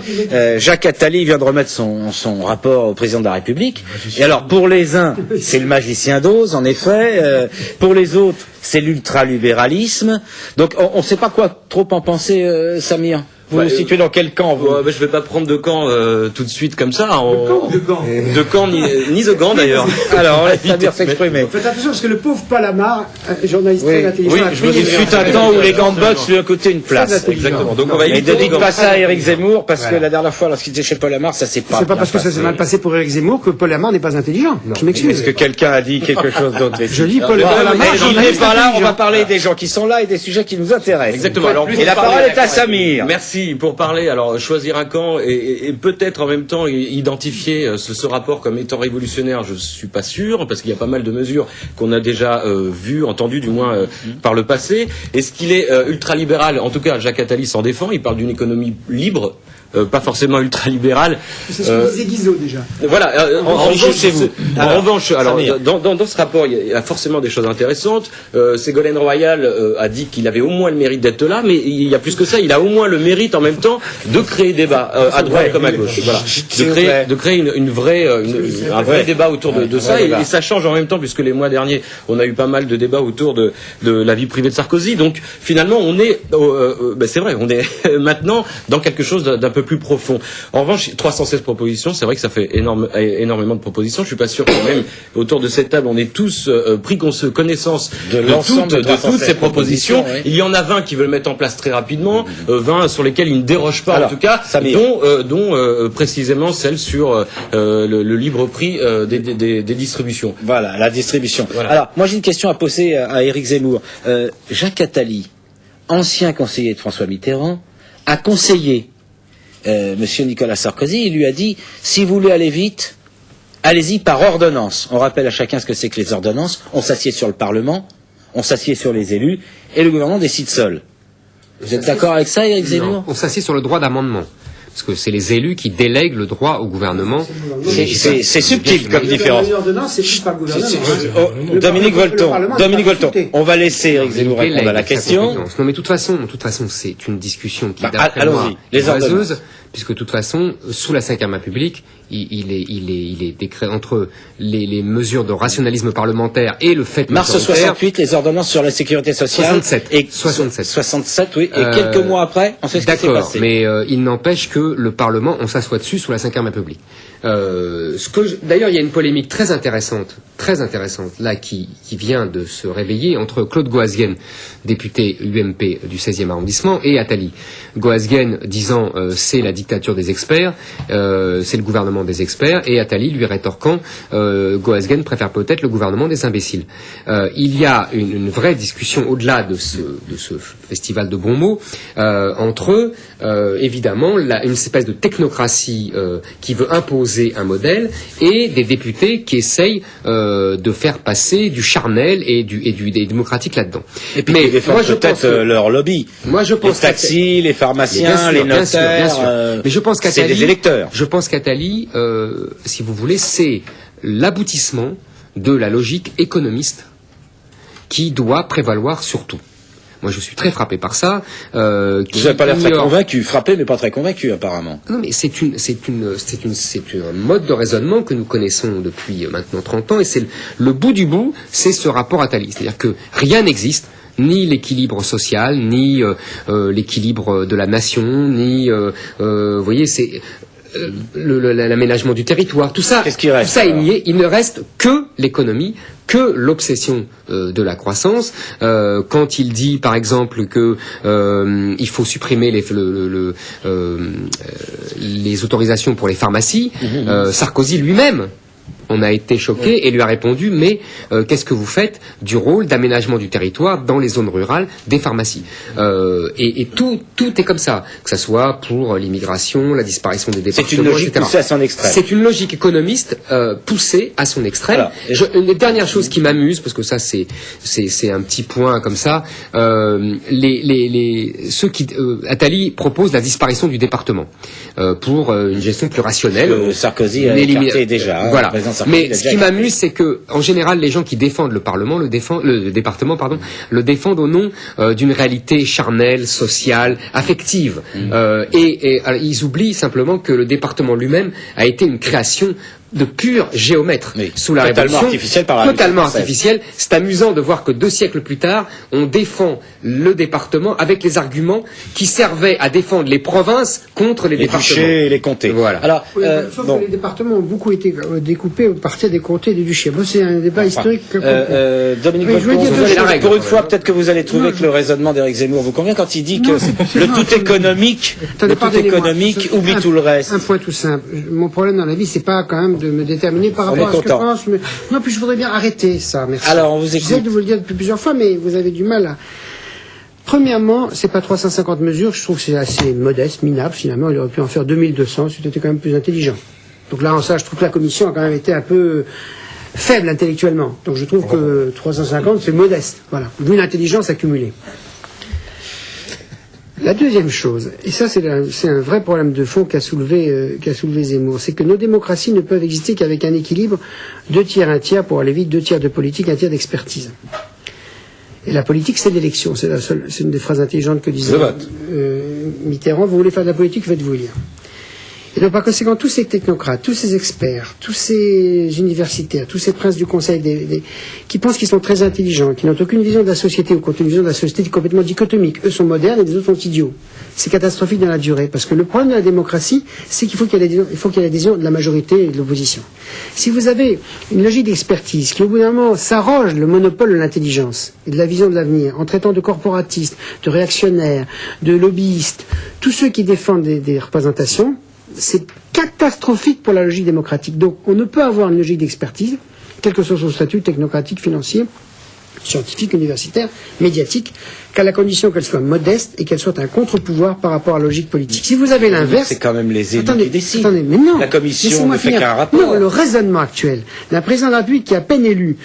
Jacques Attali vient de remettre son rapport au président de la République. Et alors, pour les uns, c'est le magicien d'Oz, en effet. Pour les autres, c'est l'ultralibéralisme. Donc, on ne sait pas quoi trop en penser, Samir. Vous vous situez dans quel camp, vous? Je vais pas prendre de camp tout de suite comme ça. De camp ni de gants d'ailleurs. Alors, on laisse Samir s'exprimer. Faites attention parce que le pauvre Palamar, journaliste très intelligent. Oui, je me dis, fut un temps où les gants de boxe lui ont coûté une place. Exactement. Donc on va éviter. Et ne dites pas ça à Éric Zemmour, parce que la dernière fois, lorsqu'il était chez Palamar, ça s'est pas. C'est pas parce que ça s'est mal passé pour Éric Zemmour que Palamar n'est pas intelligent. Je m'excuse. Est-ce que quelqu'un a dit quelque chose d'autre? Je dis Palamar. Il n'est pas là, on va parler des gens qui sont là et des sujets qui nous intéressent. Exactement. Alors, et la parole est à Samir. Merci pour parler. Alors, choisir un camp et peut-être en même temps identifier ce rapport comme étant révolutionnaire, je suis pas sûr, parce qu'il y a pas mal de mesures qu'on a déjà vues, entendues du moins par le passé. Est-ce qu'il est ultralibéral? En tout cas, Jacques Attali s'en défend, il parle d'une économie libre. Pas forcément ultralibéral. C'est ce que disait Guizot déjà. Voilà. En revanche, alors dans ce rapport, il y a forcément des choses intéressantes. Ségolène Royal a dit qu'il avait au moins le mérite d'être là, mais il y a plus que ça. Il a au moins le mérite en même temps de créer débat à droite comme à gauche. Voilà. De créer un vrai débat autour de ça. Et ça change en même temps, puisque les mois derniers, on a eu pas mal de débats autour de la vie privée de Sarkozy. Donc finalement, on est, c'est vrai, on est maintenant dans quelque chose d'un peu plus profond. En revanche, 316 propositions, c'est vrai que ça fait énormément de propositions. Je suis pas sûr que même autour de cette table, on ait tous pris connaissance de toutes ces propositions. Oui. Il y en a 20 qui veulent mettre en place très rapidement, 20 sur lesquels ils ne dérogent pas, en tout cas, dont précisément celle sur le libre prix des distributions. Voilà, la distribution. Voilà. Alors, moi j'ai une question à poser à Éric Zemmour. Jacques Attali, ancien conseiller de François Mitterrand, a conseillé Monsieur Nicolas Sarkozy, il lui a dit si vous voulez aller vite, allez-y par ordonnance. On rappelle à chacun ce que c'est que les ordonnances. On s'assied sur le Parlement, on s'assied sur les élus, et le gouvernement décide seul. Vous êtes d'accord avec ça, Éric Zemmour? On s'assied sur le droit d'amendement. Parce que c'est les élus qui délèguent le droit au gouvernement. C'est subtil comme différence. Dominique Volton, on va laisser Éric Zemmour répondre à la question. Non, mais de toute façon, c'est une discussion qui d'après moi est oiseuse, puisque de toute façon, sous la Ve République, il est décret entre les mesures de rationalisme parlementaire et le fait mars 68, les ordonnances sur la sécurité sociale. 67, oui. Et quelques mois après, on sait ce qui s'est passé. Mais il n'empêche que le Parlement, on s'assoit dessus sous la Ve République. D'ailleurs, il y a une polémique très intéressante, là, qui vient de se réveiller entre Claude Goasguen, député UMP du 16e arrondissement, et Attali. Goasguen disant c'est la dictature des experts, c'est le gouvernement des experts, et Attali lui rétorquant Goasguen préfère peut-être le gouvernement des imbéciles. Il y a une vraie discussion au-delà de ce festival de bons mots entre eux, évidemment, une espèce de technocratie qui veut imposer un modèle et des députés qui essayent de faire passer du charnel et du démocratique là-dedans. Et puis mais moi je pense leur lobby. Moi je pense les taxis, les pharmaciens, les notaires. Bien sûr. Mais je pense qu'Attali, c'est des électeurs. Je pense qu'Attali, si vous voulez, c'est l'aboutissement de la logique économiste qui doit prévaloir sur tout. Moi, je suis très frappé par ça. Vous n'avez pas l'air très convaincu, frappé, mais pas très convaincu, apparemment. Non, mais c'est un mode de raisonnement que nous connaissons depuis maintenant 30 ans, et c'est le bout du bout, c'est ce rapport Attali. C'est-à-dire que rien n'existe, ni l'équilibre social, ni l'équilibre de la nation, ni, vous voyez, c'est l'aménagement du territoire, tout ça. Qu'est-ce qui reste? Tout ça est nié. Il ne reste que l'économie, que l'obsession de la croissance. Quand il dit, par exemple, que il faut supprimer les autorisations pour les pharmacies, Sarkozy lui-même On a été choqués et lui a répondu, mais qu'est-ce que vous faites du rôle d'aménagement du territoire dans les zones rurales des pharmacies et tout est comme ça, que ça soit pour l'immigration, la disparition des départements, c'est une logique etc. poussée à son extrême. C'est une logique économiste poussée à son extrême. Une dernière chose qui m'amuse, parce que ça c'est un petit point comme ça, ceux qui Attali propose la disparition du département pour une gestion plus rationnelle. Sarkozy a écarté déjà. Voilà. Mais ce qui m'amuse, c'est que en général, les gens qui défendent le Parlement, le département, le défendent au nom d'une réalité charnelle, sociale, affective. Alors, ils oublient simplement que le département lui-même a été une création de pur géomètre sous la Révolution, totalement artificiel. C'est amusant de voir que 2 siècles plus tard, on défend le département avec les arguments qui servaient à défendre les provinces contre les départements. Duchés et les comtés. Voilà. Alors, sauf que les départements ont beaucoup été découpés au partir des comtés et des duchés. Bon, c'est un débat historique. Dominique pour une fois, peut-être que vous allez trouver que le raisonnement d'Éric Zemmour vous convient quand il dit que le tout économique oublie tout le reste. Un point tout simple. Mon problème dans la vie, c'est pas quand même de me déterminer par rapport à ce que je pense. Mais... Non, puis je voudrais bien arrêter ça. Merci. Alors, on vous écoute. J'essaie de vous le dire depuis plusieurs fois, mais vous avez du mal à... Premièrement, c'est pas 350 mesures. Je trouve que c'est assez modeste, minable. Finalement, il aurait pu en faire 2200. C'était quand même plus intelligent. Donc là, en ça, je trouve que la commission a quand même été un peu faible intellectuellement. Donc je trouve que 350, c'est modeste. Voilà. Vu l'intelligence accumulée. La deuxième chose, et ça c'est un vrai problème de fond qu'a soulevé Zemmour, c'est que nos démocraties ne peuvent exister qu'avec un équilibre 2 tiers, 1 tiers, pour aller vite, 2 tiers de politique, 1 tiers d'expertise. Et la politique, c'est l'élection. C'est une des phrases intelligentes que disait Mitterrand. Vous voulez faire de la politique, faites-vous élire. Et donc, par conséquent, tous ces technocrates, tous ces experts, tous ces universitaires, tous ces princes du conseil, qui pensent qu'ils sont très intelligents, qui n'ont aucune vision de la société ou une vision de la société complètement dichotomique. Eux sont modernes et les autres sont idiots. C'est catastrophique dans la durée. Parce que le problème de la démocratie, c'est qu'il faut qu'il y ait l'adhésion de la majorité et de l'opposition. Si vous avez une logique d'expertise qui, au bout d'un moment, s'arroge le monopole de l'intelligence et de la vision de l'avenir, en traitant de corporatistes, de réactionnaires, de lobbyistes, tous ceux qui défendent des représentations, c'est catastrophique pour la logique démocratique. Donc, on ne peut avoir une logique d'expertise, quel que soit son statut technocratique, financier, scientifique, universitaire, médiatique, qu'à la condition qu'elle soit modeste et qu'elle soit un contre-pouvoir par rapport à la logique politique. Si vous avez l'inverse... C'est quand même les élus qui décident. Attendez, mais non. La commission ne fait qu'un rapport. Non, le raisonnement actuel d'un président de la République qui est à peine élu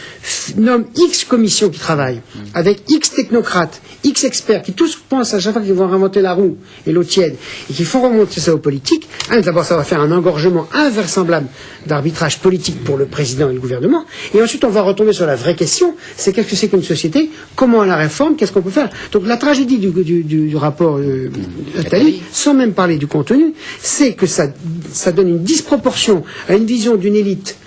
nomme X commissions qui travaillent, avec X technocrates, X experts, qui tous pensent à chaque fois qu'ils vont inventer la roue et l'eau tiède, et qu'il faut remonter ça aux politiques. D'abord, ça va faire un engorgement invraisemblable d'arbitrage politique pour le président et le gouvernement, et ensuite on va retomber sur la vraie question, c'est qu'est-ce que c'est qu'une société, comment on la réforme, qu'est-ce qu'on peut faire. Donc la tragédie du rapport Attali, sans même parler du contenu, c'est que ça donne une disproportion à une vision d'une élite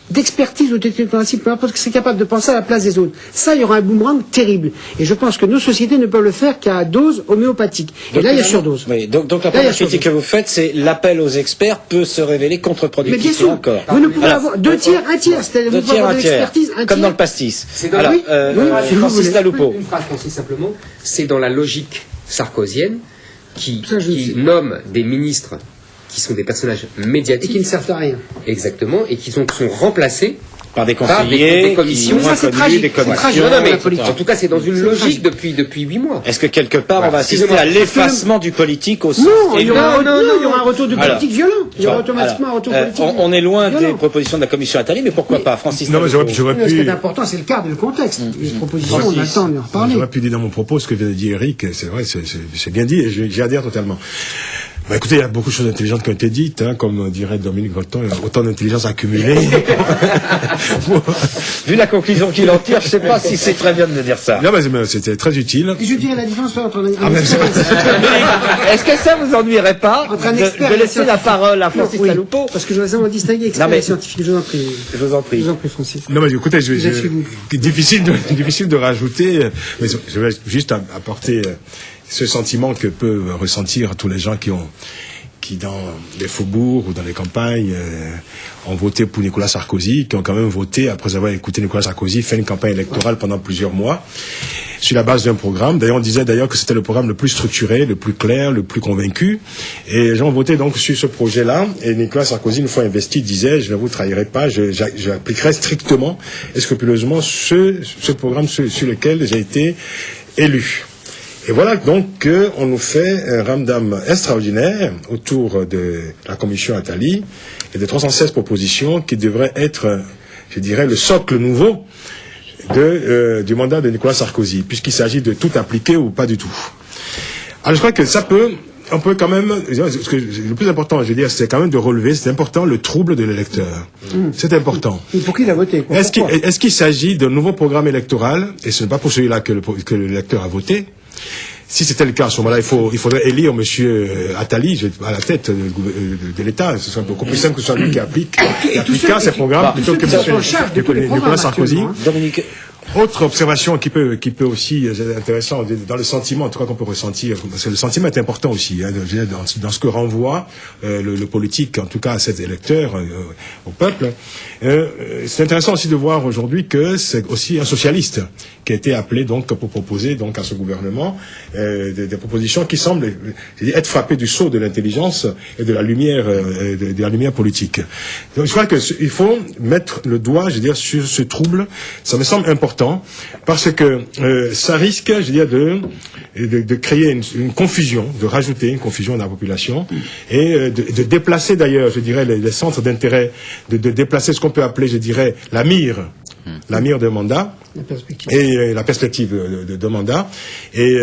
d'expertise ou de technocratie, peu importe, que c'est capable de penser à la place des autres. Ça, il y aura un boomerang terrible. Et je pense que nos sociétés ne peuvent le faire qu'à dose homéopathique. Et là, il y a surdose. Oui, donc la première critique que vous faites, c'est l'appel aux experts peut se révéler contre-productif. Mais bien sûr, encore. Vous ne pouvez avoir 2 tiers, 1 tiers, c'est-à-dire vous pouvez avoir de l'expertise, 1 tiers. Comme dans le pastis. Alors, Francis Taloupeau. Une phrase concise simplement, c'est dans la logique sarkozienne qui nomme des ministres qui sont des personnages médiatiques. Et qui ne servent à rien. Exactement, et qui sont remplacés par des conseillers, des commissions. qui sont inconnus, des commissions. En tout cas, c'est dans une logique depuis 8 mois. Est-ce que quelque part, on va assister à l'effacement du politique au sens... Non, il y aura un retour du politique violent. Il y aura automatiquement un retour politique. On est loin des propositions de la commission Attali, mais pourquoi pas, Francis? Non, mais j'aurais pu... Ce qui est important, c'est le cadre et le contexte. Les propositions, on a le temps d'en reparler. J'aurais pu dire dans mon propos ce que vient de dire Eric, c'est vrai, c'est bien dit, et j'y adhère totalement. Bah écoutez, il y a beaucoup de choses intelligentes qui ont été dites, hein, comme dirait Dominique Breton, autant d'intelligence accumulée. Vu la conclusion qu'il en tire, je ne sais pas si c'est très bien de dire ça. Non, mais c'était très utile. Et je dirais la différence entre un Est-ce que ça vous ennuierait pas de laisser la parole à Francis Taloupeau? Parce que je vais distinguer expert et scientifique. Je vous en prie. Je vous en prie. Je vous en prie, Francis. Non, mais écoutez, difficile de rajouter, mais je vais juste apporter ce sentiment que peuvent ressentir tous les gens qui dans les faubourgs ou dans les campagnes ont voté pour Nicolas Sarkozy, qui ont quand même voté après avoir écouté Nicolas Sarkozy faire une campagne électorale pendant plusieurs mois sur la base d'un programme. D'ailleurs, on disait que c'était le programme le plus structuré, le plus clair, le plus convaincu. Et les gens ont voté donc sur ce projet-là. Et Nicolas Sarkozy, une fois investi, disait: je ne vous trahirai pas, j'appliquerai strictement et scrupuleusement ce programme sur lequel j'ai été élu. Et voilà donc qu'on nous fait un ramdam extraordinaire autour de la commission Attali et de 316 propositions qui devraient être, je dirais, le socle nouveau du mandat de Nicolas Sarkozy, puisqu'il s'agit de tout appliquer ou pas du tout. Alors je crois que on peut quand même, le plus important, je veux dire, c'est quand même de relever, c'est important, le trouble de l'électeur. C'est important. Et pour qui il a voté? Est-ce qu'il s'agit d'un nouveau programme électoral, et ce n'est pas pour celui-là que l'électeur a voté? Si c'était le cas, à ce moment-là, il faudrait élire monsieur Attali à la tête de l'État. Ce serait beaucoup plus simple que ce soit lui qui appliquera ces programmes plutôt que monsieur Nicolas Sarkozy. Dominique. Autre observation qui peut aussi être intéressante dans le sentiment, en tout cas qu'on peut ressentir, parce que le sentiment est important aussi, dans ce que renvoie le politique, en tout cas à ses électeurs, au peuple. C'est intéressant aussi de voir aujourd'hui que c'est aussi un socialiste qui a été appelé donc pour proposer donc à ce gouvernement des propositions qui semblent être frappées du sceau de l'intelligence et de la lumière politique. Donc je crois qu'il faut mettre le doigt, je veux dire, sur ce trouble. Ça me semble important parce que ça risque, je veux dire, de créer une confusion, de rajouter une confusion dans la population et de déplacer d'ailleurs, je dirais, les centres d'intérêt, de déplacer ce qu'on peut appeler, je dirais, la mire de mandat et la perspective de mandat. Et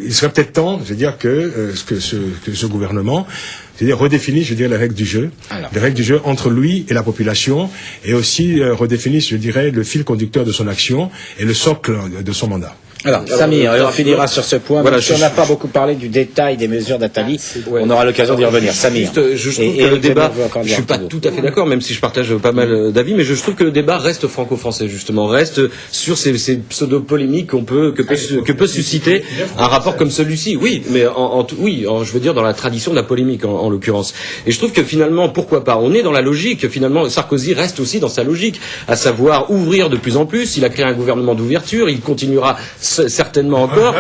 il serait peut-être temps, je veux dire, que ce gouvernement, je veux dire, redéfinisse, je veux dire, les règles du jeu, entre lui et la population, et aussi redéfinisse, je dirais, le fil conducteur de son action et le socle de son mandat. Alors, Samir, on finira sur ce point. Voilà, on n'a pas beaucoup parlé du détail des mesures d'Attali. On aura l'occasion d'y revenir. Samir. Je trouve que le débat, je suis pas tout à fait d'accord, même si je partage pas mal d'avis, mais je trouve que le débat reste franco-français, justement, reste sur ces pseudo-polémiques que peut susciter un rapport comme celui-ci. Oui, mais je veux dire, dans la tradition de la polémique, en l'occurrence. Et je trouve que finalement, pourquoi pas? On est dans la logique. Finalement, Sarkozy reste aussi dans sa logique, à savoir ouvrir de plus en plus. Il a créé un gouvernement d'ouverture. Il continuera certainement encore.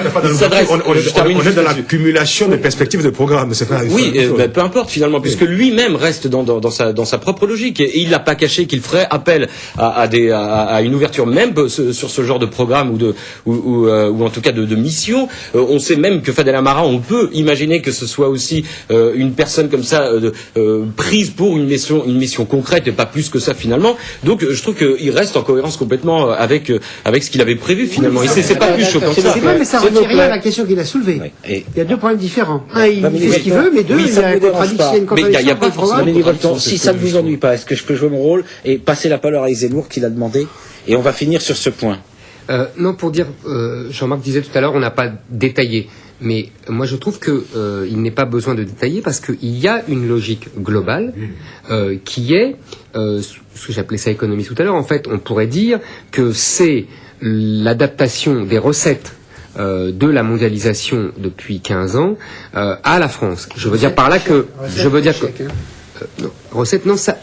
On est dans la cumulation des perspectives de programme. Oui, peu importe finalement, puisque lui-même reste dans sa propre logique, et il n'a pas caché qu'il ferait appel à une ouverture même sur ce genre de programme ou en tout cas de mission. On sait même que Fadel Amara, on peut imaginer que ce soit aussi une personne comme ça prise pour une mission concrète et pas plus que ça finalement. Donc je trouve qu'il reste en cohérence complètement avec ce qu'il avait prévu finalement. C'est pas plus choquant que ça. Mais ça ne retire rien à la question qu'il a soulevée. Il y a deux problèmes différents. Un, il fait ce qu'il veut, mais deux, il y a une contradiction. Il n'y a pas forcément. Si ça ne vous ennuie pas, est-ce que je peux jouer mon rôle et passer la parole à Zemmour qui l'a demandé, et on va finir sur ce point. Non, pour dire, Jean-Marc disait tout à l'heure, on n'a pas détaillé. Mais moi, je trouve que il n'est pas besoin de détailler parce qu'il y a une logique globale qui est ce que j'appelais ça économie tout à l'heure. En fait, on pourrait dire que c'est l'adaptation des recettes de la mondialisation depuis 15 ans à la France. Je veux dire par là que recette non, ça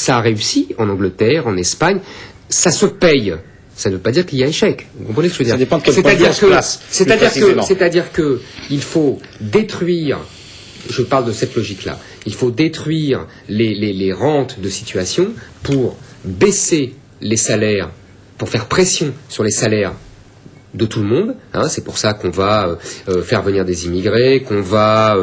a réussi en Angleterre, en Espagne, ça se paye. Ça ne veut pas dire qu'il y a échec. Vous comprenez ce que je veux dire? Ça dépend de quel point on se place. C'est-à-dire que il faut détruire. Je parle de cette logique-là. Il faut détruire les rentes de situation pour baisser les salaires, pour faire pression sur les salaires de tout le monde. C'est pour ça qu'on va faire venir des immigrés, qu'on va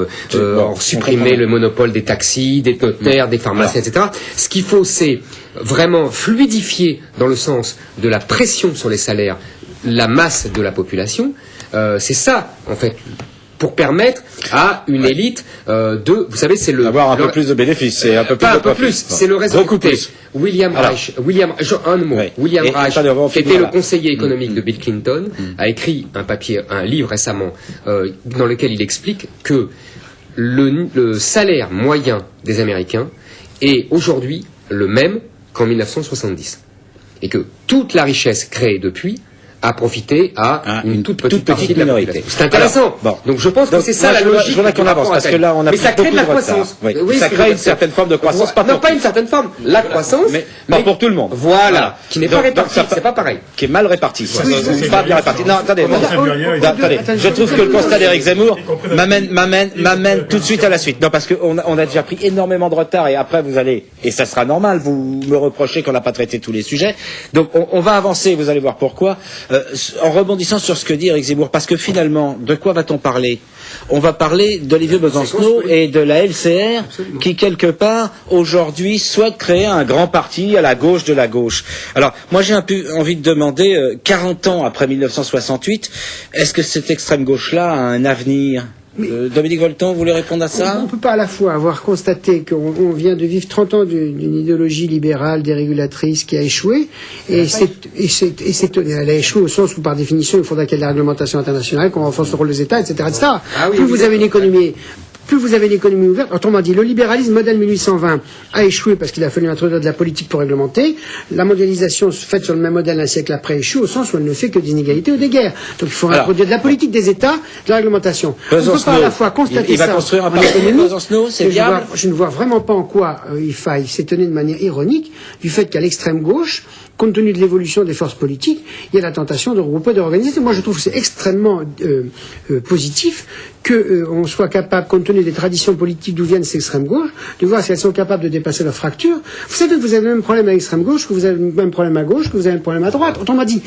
supprimer le monopole des taxis, des notaires, des pharmaciens, etc. Ce qu'il faut, c'est vraiment fluidifier dans le sens de la pression sur les salaires la masse de la population. C'est ça, en fait, pour permettre à une élite vous savez, c'est avoir un peu plus de bénéfices, c'est un peu plus pas un peu plus, c'est le raison. William Reich, qui était le conseiller économique de Bill Clinton, a écrit un livre récemment, dans lequel il explique que le salaire moyen des Américains est aujourd'hui le même qu'en 1970. Et que toute la richesse créée depuis a profité à une toute petite partie de la minorité. population. C'est intéressant. Alors, bon. Donc je pense que c'est ça la logique. Je voudrais qu'on avance parce que là on a mais ça crée de la beaucoup retard. croissance. Oui. Ça crée une certaine forme de croissance. Non, pas une certaine forme. La croissance, mais pas pour tout le monde. Voilà, qui n'est pas répartie. C'est pas pareil. Qui est mal réparti. Pas bien réparti. Non, attendez. Je trouve que le constat d'Éric Zemmour m'amène tout de suite à la suite. Non, parce qu'on a déjà pris énormément de retard et après vous allez, et ça sera normal, vous me reprochez qu'on n'a pas traité tous les sujets. Donc on va avancer, vous allez voir pourquoi, en rebondissant sur ce que dit Éric Zemmour, parce que finalement, de quoi va-t-on parler? On va parler d'Olivier Besancenot et de la LCR qui, quelque part, aujourd'hui, souhaite créer un grand parti à la gauche de la gauche. Alors, moi j'ai un peu envie de demander, 40 ans après 1968, est-ce que cette extrême gauche-là a un avenir? Dominique Volton, vous voulez répondre à ça? On ne peut pas à la fois avoir constaté qu'on vient de vivre 30 ans d'une idéologie libérale dérégulatrice qui a échoué, et elle a échoué au sens où, par définition, il faudra qu'il y ait de la réglementation internationale, qu'on renforce le rôle des États, etc. etc. Plus vous avez une économie ouverte, autrement dit, le libéralisme modèle 1820 a échoué parce qu'il a fallu introduire de la politique pour réglementer. La mondialisation faite sur le même modèle un siècle après échoue au sens où elle ne fait que d'inégalités ou des guerres. Donc il faut introduire de la politique des États, de la réglementation. On ne peut pas à la fois constater ça. Il va construire un parti Besancenot, c'est viable. Je ne vois vraiment pas en quoi il faille s'étonner de manière ironique du fait qu'à l'extrême gauche, compte tenu de l'évolution des forces politiques, il y a la tentation de regrouper, d'organiser. Moi, je trouve que c'est extrêmement positif qu'on soit capable, compte tenu des traditions politiques d'où viennent ces extrêmes gauches, de voir si elles sont capables de dépasser leurs fractures. Vous savez que vous avez le même problème à l'extrême gauche, que vous avez le même problème à gauche, que vous avez le problème à droite. Autrement dit,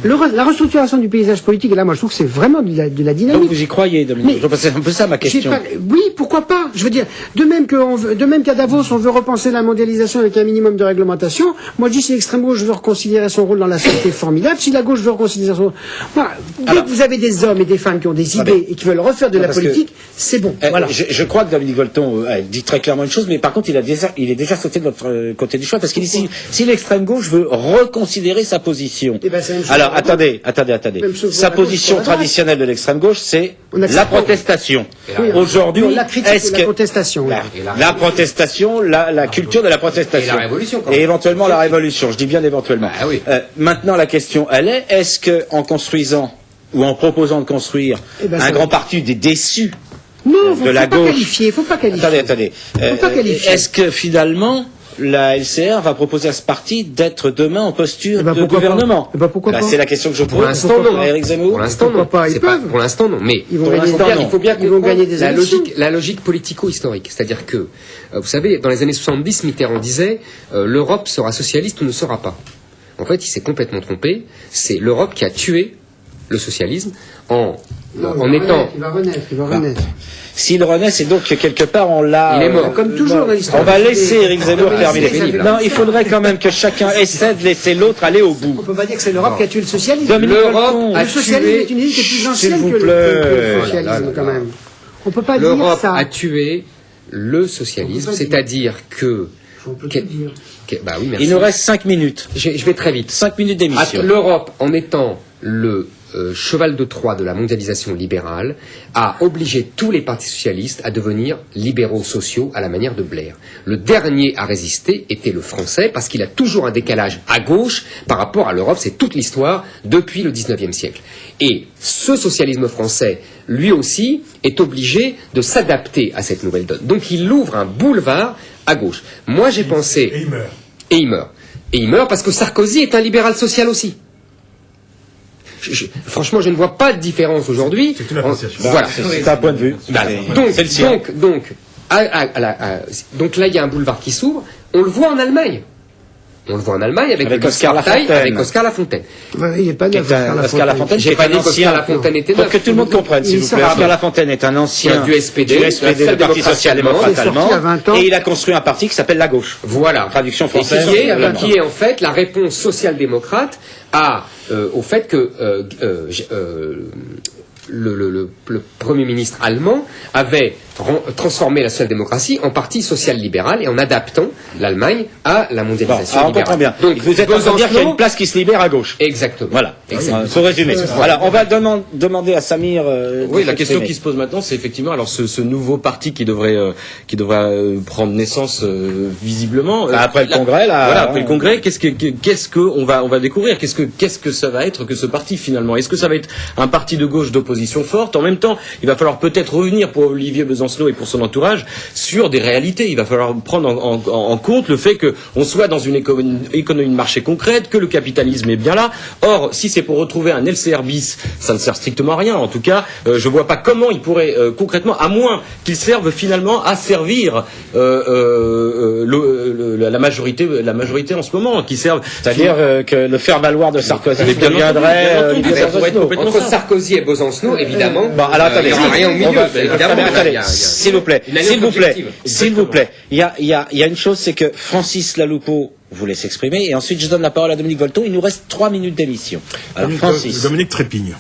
la restructuration du paysage politique, et là, moi, je trouve que c'est vraiment de la dynamique. Donc vous y croyez, Dominique? C'est un peu ça ma question. Oui, pourquoi pas? Je veux dire, de même qu'à Davos, on veut repenser la mondialisation avec un minimum de réglementation. Moi, je dis, si l'extrême gauche veut reconsidérer son rôle dans la société, formidable. Si la gauche veut reconsidérer son rôle... Voilà. Dès que vous avez des hommes et des femmes qui ont des idées et qui veulent refaire de la politique, c'est bon. Voilà. Je crois que Dominique Volton dit très clairement une chose, mais par contre, il est déjà sauté de votre côté du choix, parce qu'il dit, si l'extrême gauche veut reconsidérer sa position. Alors, attendez. Sa position traditionnelle de l'extrême gauche, c'est la protestation. Aujourd'hui, est-ce que la protestation, la protestation, la culture de la protestation, et la révolution, et éventuellement la révolution. Je dis bien éventuellement. Maintenant, la question, est-ce que en construisant ou en proposant de construire un grand parti des déçus de la gauche, il faut pas qualifier. Attendez. Est-ce que finalement la LCR va proposer à ce parti d'être demain en posture de gouvernement? Pourquoi pas? C'est la question que je pose. Pour l'instant, non. Éric Zemmour. Pour l'instant, non. Pour l'instant, non. Mais il faut bien gagner des élections. La logique politico-historique. C'est-à-dire que, vous savez, dans les années 70, Mitterrand disait l'Europe sera socialiste ou ne sera pas. En fait, il s'est complètement trompé. C'est l'Europe qui a tué le socialisme en étant... Il va renaître. S'il renaît, c'est donc que quelque part on l'a... Il est mort. Comme toujours dans l'histoire. On va laisser Éric Zemmour terminer. Non, il faudrait quand même que chacun essaie de laisser l'autre aller au bout. On peut pas dire que c'est l'Europe qui a tué le socialisme. Le socialisme est une idée qui est plus ancienne que le socialisme, quand même. On peut pas dire ça. L'Europe a tué le socialisme, c'est-à-dire que... On peut tout dire. Bah oui, merci. Il nous reste 5 minutes. Je vais très vite. 5 minutes d'émission. L'Europe, en étant le cheval de Troie de la mondialisation libérale, a obligé tous les partis socialistes à devenir libéraux sociaux à la manière de Blair. Le dernier à résister était le français, parce qu'il a toujours un décalage à gauche par rapport à l'Europe. C'est toute l'histoire depuis le 19e siècle. Et ce socialisme français, lui aussi, est obligé de s'adapter à cette nouvelle donne. Donc il ouvre un boulevard à gauche. Moi j'ai pensé... Et il meurt. Et il meurt parce que Sarkozy est un libéral social aussi. Franchement, je ne vois pas de différence aujourd'hui. C'est une appréciation. Voilà, c'est un point de vue. Donc là, il y a un boulevard qui s'ouvre. On le voit en Allemagne. Avec Oscar Lafontaine. Avec Oscar Lafontaine. Il n'est pas neuf, Oscar Lafontaine. J'ai pas dit qu'Oscar Lafontaine était neuf. Pour que tout le monde comprenne, s'il vous plaît. Oscar Lafontaine est un ancien du SPD, du Parti social-démocrate allemand, et il a construit un parti qui s'appelle la gauche. Voilà. Traduction française. Et qui est en fait la réponse social-démocrate au fait que le Premier ministre allemand avait transformé la social-démocratie en parti social-libéral et en adaptant l'Allemagne à la mondialisation libérale. On comprend bien. Donc, vous êtes en train de dire qu'il y a une place qui se libère à gauche. Exactement. Voilà. Faut résumer. Voilà. On va demander à Samir. Oui, la question qui se pose maintenant, c'est effectivement alors ce nouveau parti qui devrait prendre naissance visiblement après le Congrès. Voilà, après le Congrès, qu'est-ce que on va découvrir, qu'est-ce que ça va être que ce parti finalement? Est-ce que ça va être un parti de gauche d'opposition forte? En même temps, il va falloir peut-être revenir pour Olivier Besancenot et pour son entourage sur des réalités. Il va falloir prendre en compte le fait qu'on soit dans une économie de marché concrète, que le capitalisme est bien là. Or, si c'est pour retrouver un LCR bis, ça ne sert strictement à rien. En tout cas, je vois pas comment il pourrait concrètement, à moins qu'il serve finalement à servir la majorité en ce moment, qui serve. C'est-à-dire que le faire-valoir de Sarkozy deviendrait entre Sarkozy et Besancenot, évidemment. Bon, alors attendez, il n'y aura rien au milieu. S'il vous plaît. Il y a une chose, c'est que Francis Laloupeau voulait s'exprimer, et ensuite je donne la parole à Dominique Volton. Il nous reste 3 minutes d'émission. Alors, Francis. Dominique trépigne.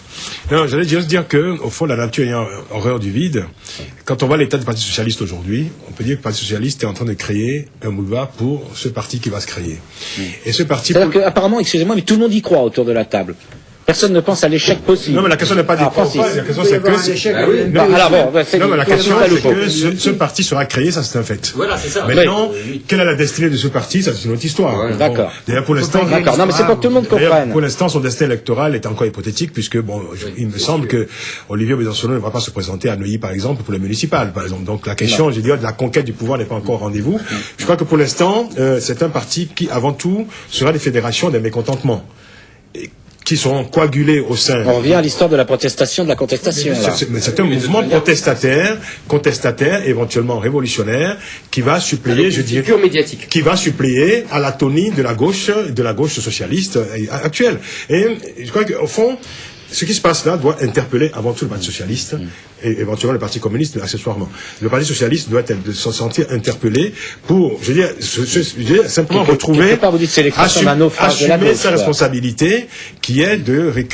Non, j'allais juste dire que, au fond, la nature ayant horreur du vide, quand on voit l'état du Parti Socialiste aujourd'hui, on peut dire que le Parti Socialiste est en train de créer un boulevard pour ce parti qui va se créer. Et ce parti... C'est-à-dire qu'apparemment, excusez-moi, mais tout le monde y croit autour de la table. Personne ne pense à l'échec possible. Non, mais la question n'est pas d'y croire. La question c'est que... ce parti sera créé, ça c'est un fait. Voilà, c'est ça. Maintenant, quelle est la destinée de ce parti, ça c'est une autre histoire. Ouais, d'accord. D'ailleurs, pour l'instant... D'accord, non, mais c'est pour que tout le monde comprenne. Pour l'instant, son destin électoral est encore hypothétique, puisque, il me semble que Olivier Besancenot ne va pas se présenter à Neuilly, par exemple, pour les municipales, par exemple. Donc, la question, je dirais, de la conquête du pouvoir n'est pas encore au rendez-vous. Je crois que pour l'instant, c'est un parti qui, avant tout, sera des fédérations des mécontentements. Qui seront coagulés au sein. On revient à l'histoire de la protestation, de la contestation. C'est un mouvement contestataire, éventuellement révolutionnaire, qui va suppléer, je dirais, médiatique, qui va suppléer à l'atonie de la gauche socialiste actuelle. Et je crois qu'au fond, ce qui se passe là doit interpeller avant tout le Parti socialiste et éventuellement le Parti communiste accessoirement. Le Parti socialiste doit se sentir interpellé pour, je veux dire, simplement retrouver, assumer sa responsabilité qui est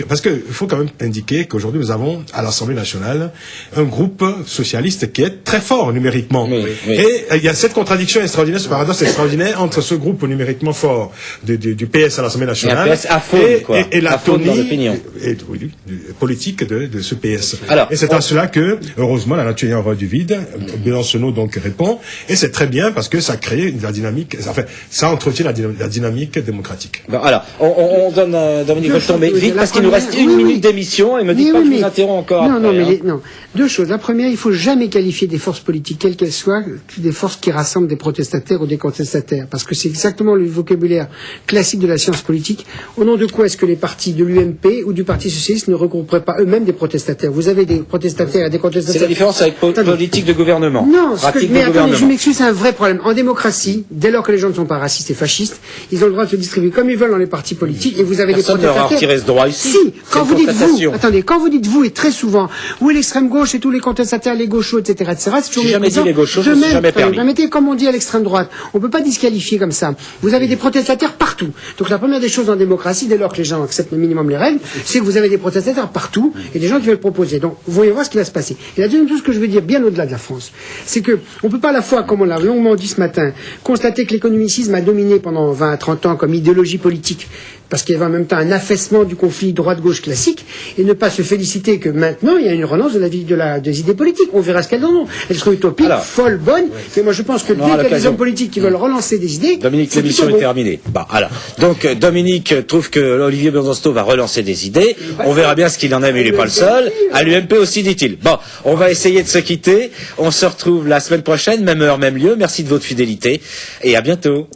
parce que il faut quand même indiquer qu'aujourd'hui nous avons à l'Assemblée nationale un groupe socialiste qui est très fort numériquement. Et il y a cette contradiction extraordinaire, ce paradoxe extraordinaire entre ce groupe numériquement fort du PS à l'Assemblée nationale et l'atonie politique de ce PS. Alors, et c'est à cela que, heureusement, la nature ayant horreur du vide, Besancenot donc répond, et c'est très bien parce que ça crée la dynamique, ça entretient la dynamique démocratique. Bon, alors, on donne Dominique Volton, mais vite, parce qu'il nous reste une minute d'émission, et me dites pas que je vous interromps encore. Non. Deux choses. La première, il faut jamais qualifier des forces politiques, quelles qu'elles soient, des forces qui rassemblent des protestataires ou des contestataires, parce que c'est exactement le vocabulaire classique de la science politique. Au nom de quoi est-ce que les partis de l'UMP ou du Parti socialiste ne regrouperaient pas eux-mêmes des protestataires? Vous avez des protestataires et des contestataires. C'est la différence avec politique de gouvernement. Non, mais attendez, je m'excuse, c'est un vrai problème. En démocratie, dès lors que les gens ne sont pas racistes et fascistes, ils ont le droit de se distribuer comme ils veulent dans les partis politiques, et vous avez des protestataires. Personne ne retiré ce droit ici. Si, quand vous dites vous, et très souvent, oui, l'extrême gauche et tous les contestataires, les gauchos, etc., c'est toujours jamais dit les gauchos, je n'ai jamais permis. Permettez, comme on dit à l'extrême droite, on peut pas disqualifier comme ça. Vous avez des protestataires partout. Donc la première des choses en démocratie, dès lors que les gens acceptent le minimum les règles, c'est que vous avez des protestataires partout et des gens qui veulent proposer. Donc, vous voyez voir ce qui va se passer. Et la deuxième chose que je veux dire, bien au-delà de la France, c'est que on peut pas à la fois, comme on l'a longuement dit ce matin, constater que l'économicisme a dominé pendant 20 à 30 ans comme idéologie politique, parce qu'il y avait en même temps un affaissement du conflit droite-gauche classique, et ne pas se féliciter que maintenant il y a une relance des idées politiques. On verra ce qu'elles donneront. Elles seront utopiques, folles, bonnes, mais moi je pense que dès qu'il y a des hommes politiques qui veulent relancer des idées... Dominique, l'émission est terminée. Bon, alors, donc Dominique trouve que Olivier Besancenot va relancer des idées. On verra bien ce qu'il en a, mais il n'est pas le seul. À l'UMP aussi, dit-il. Bon, on va essayer de se quitter. On se retrouve la semaine prochaine, même heure, même lieu. Merci de votre fidélité et à bientôt.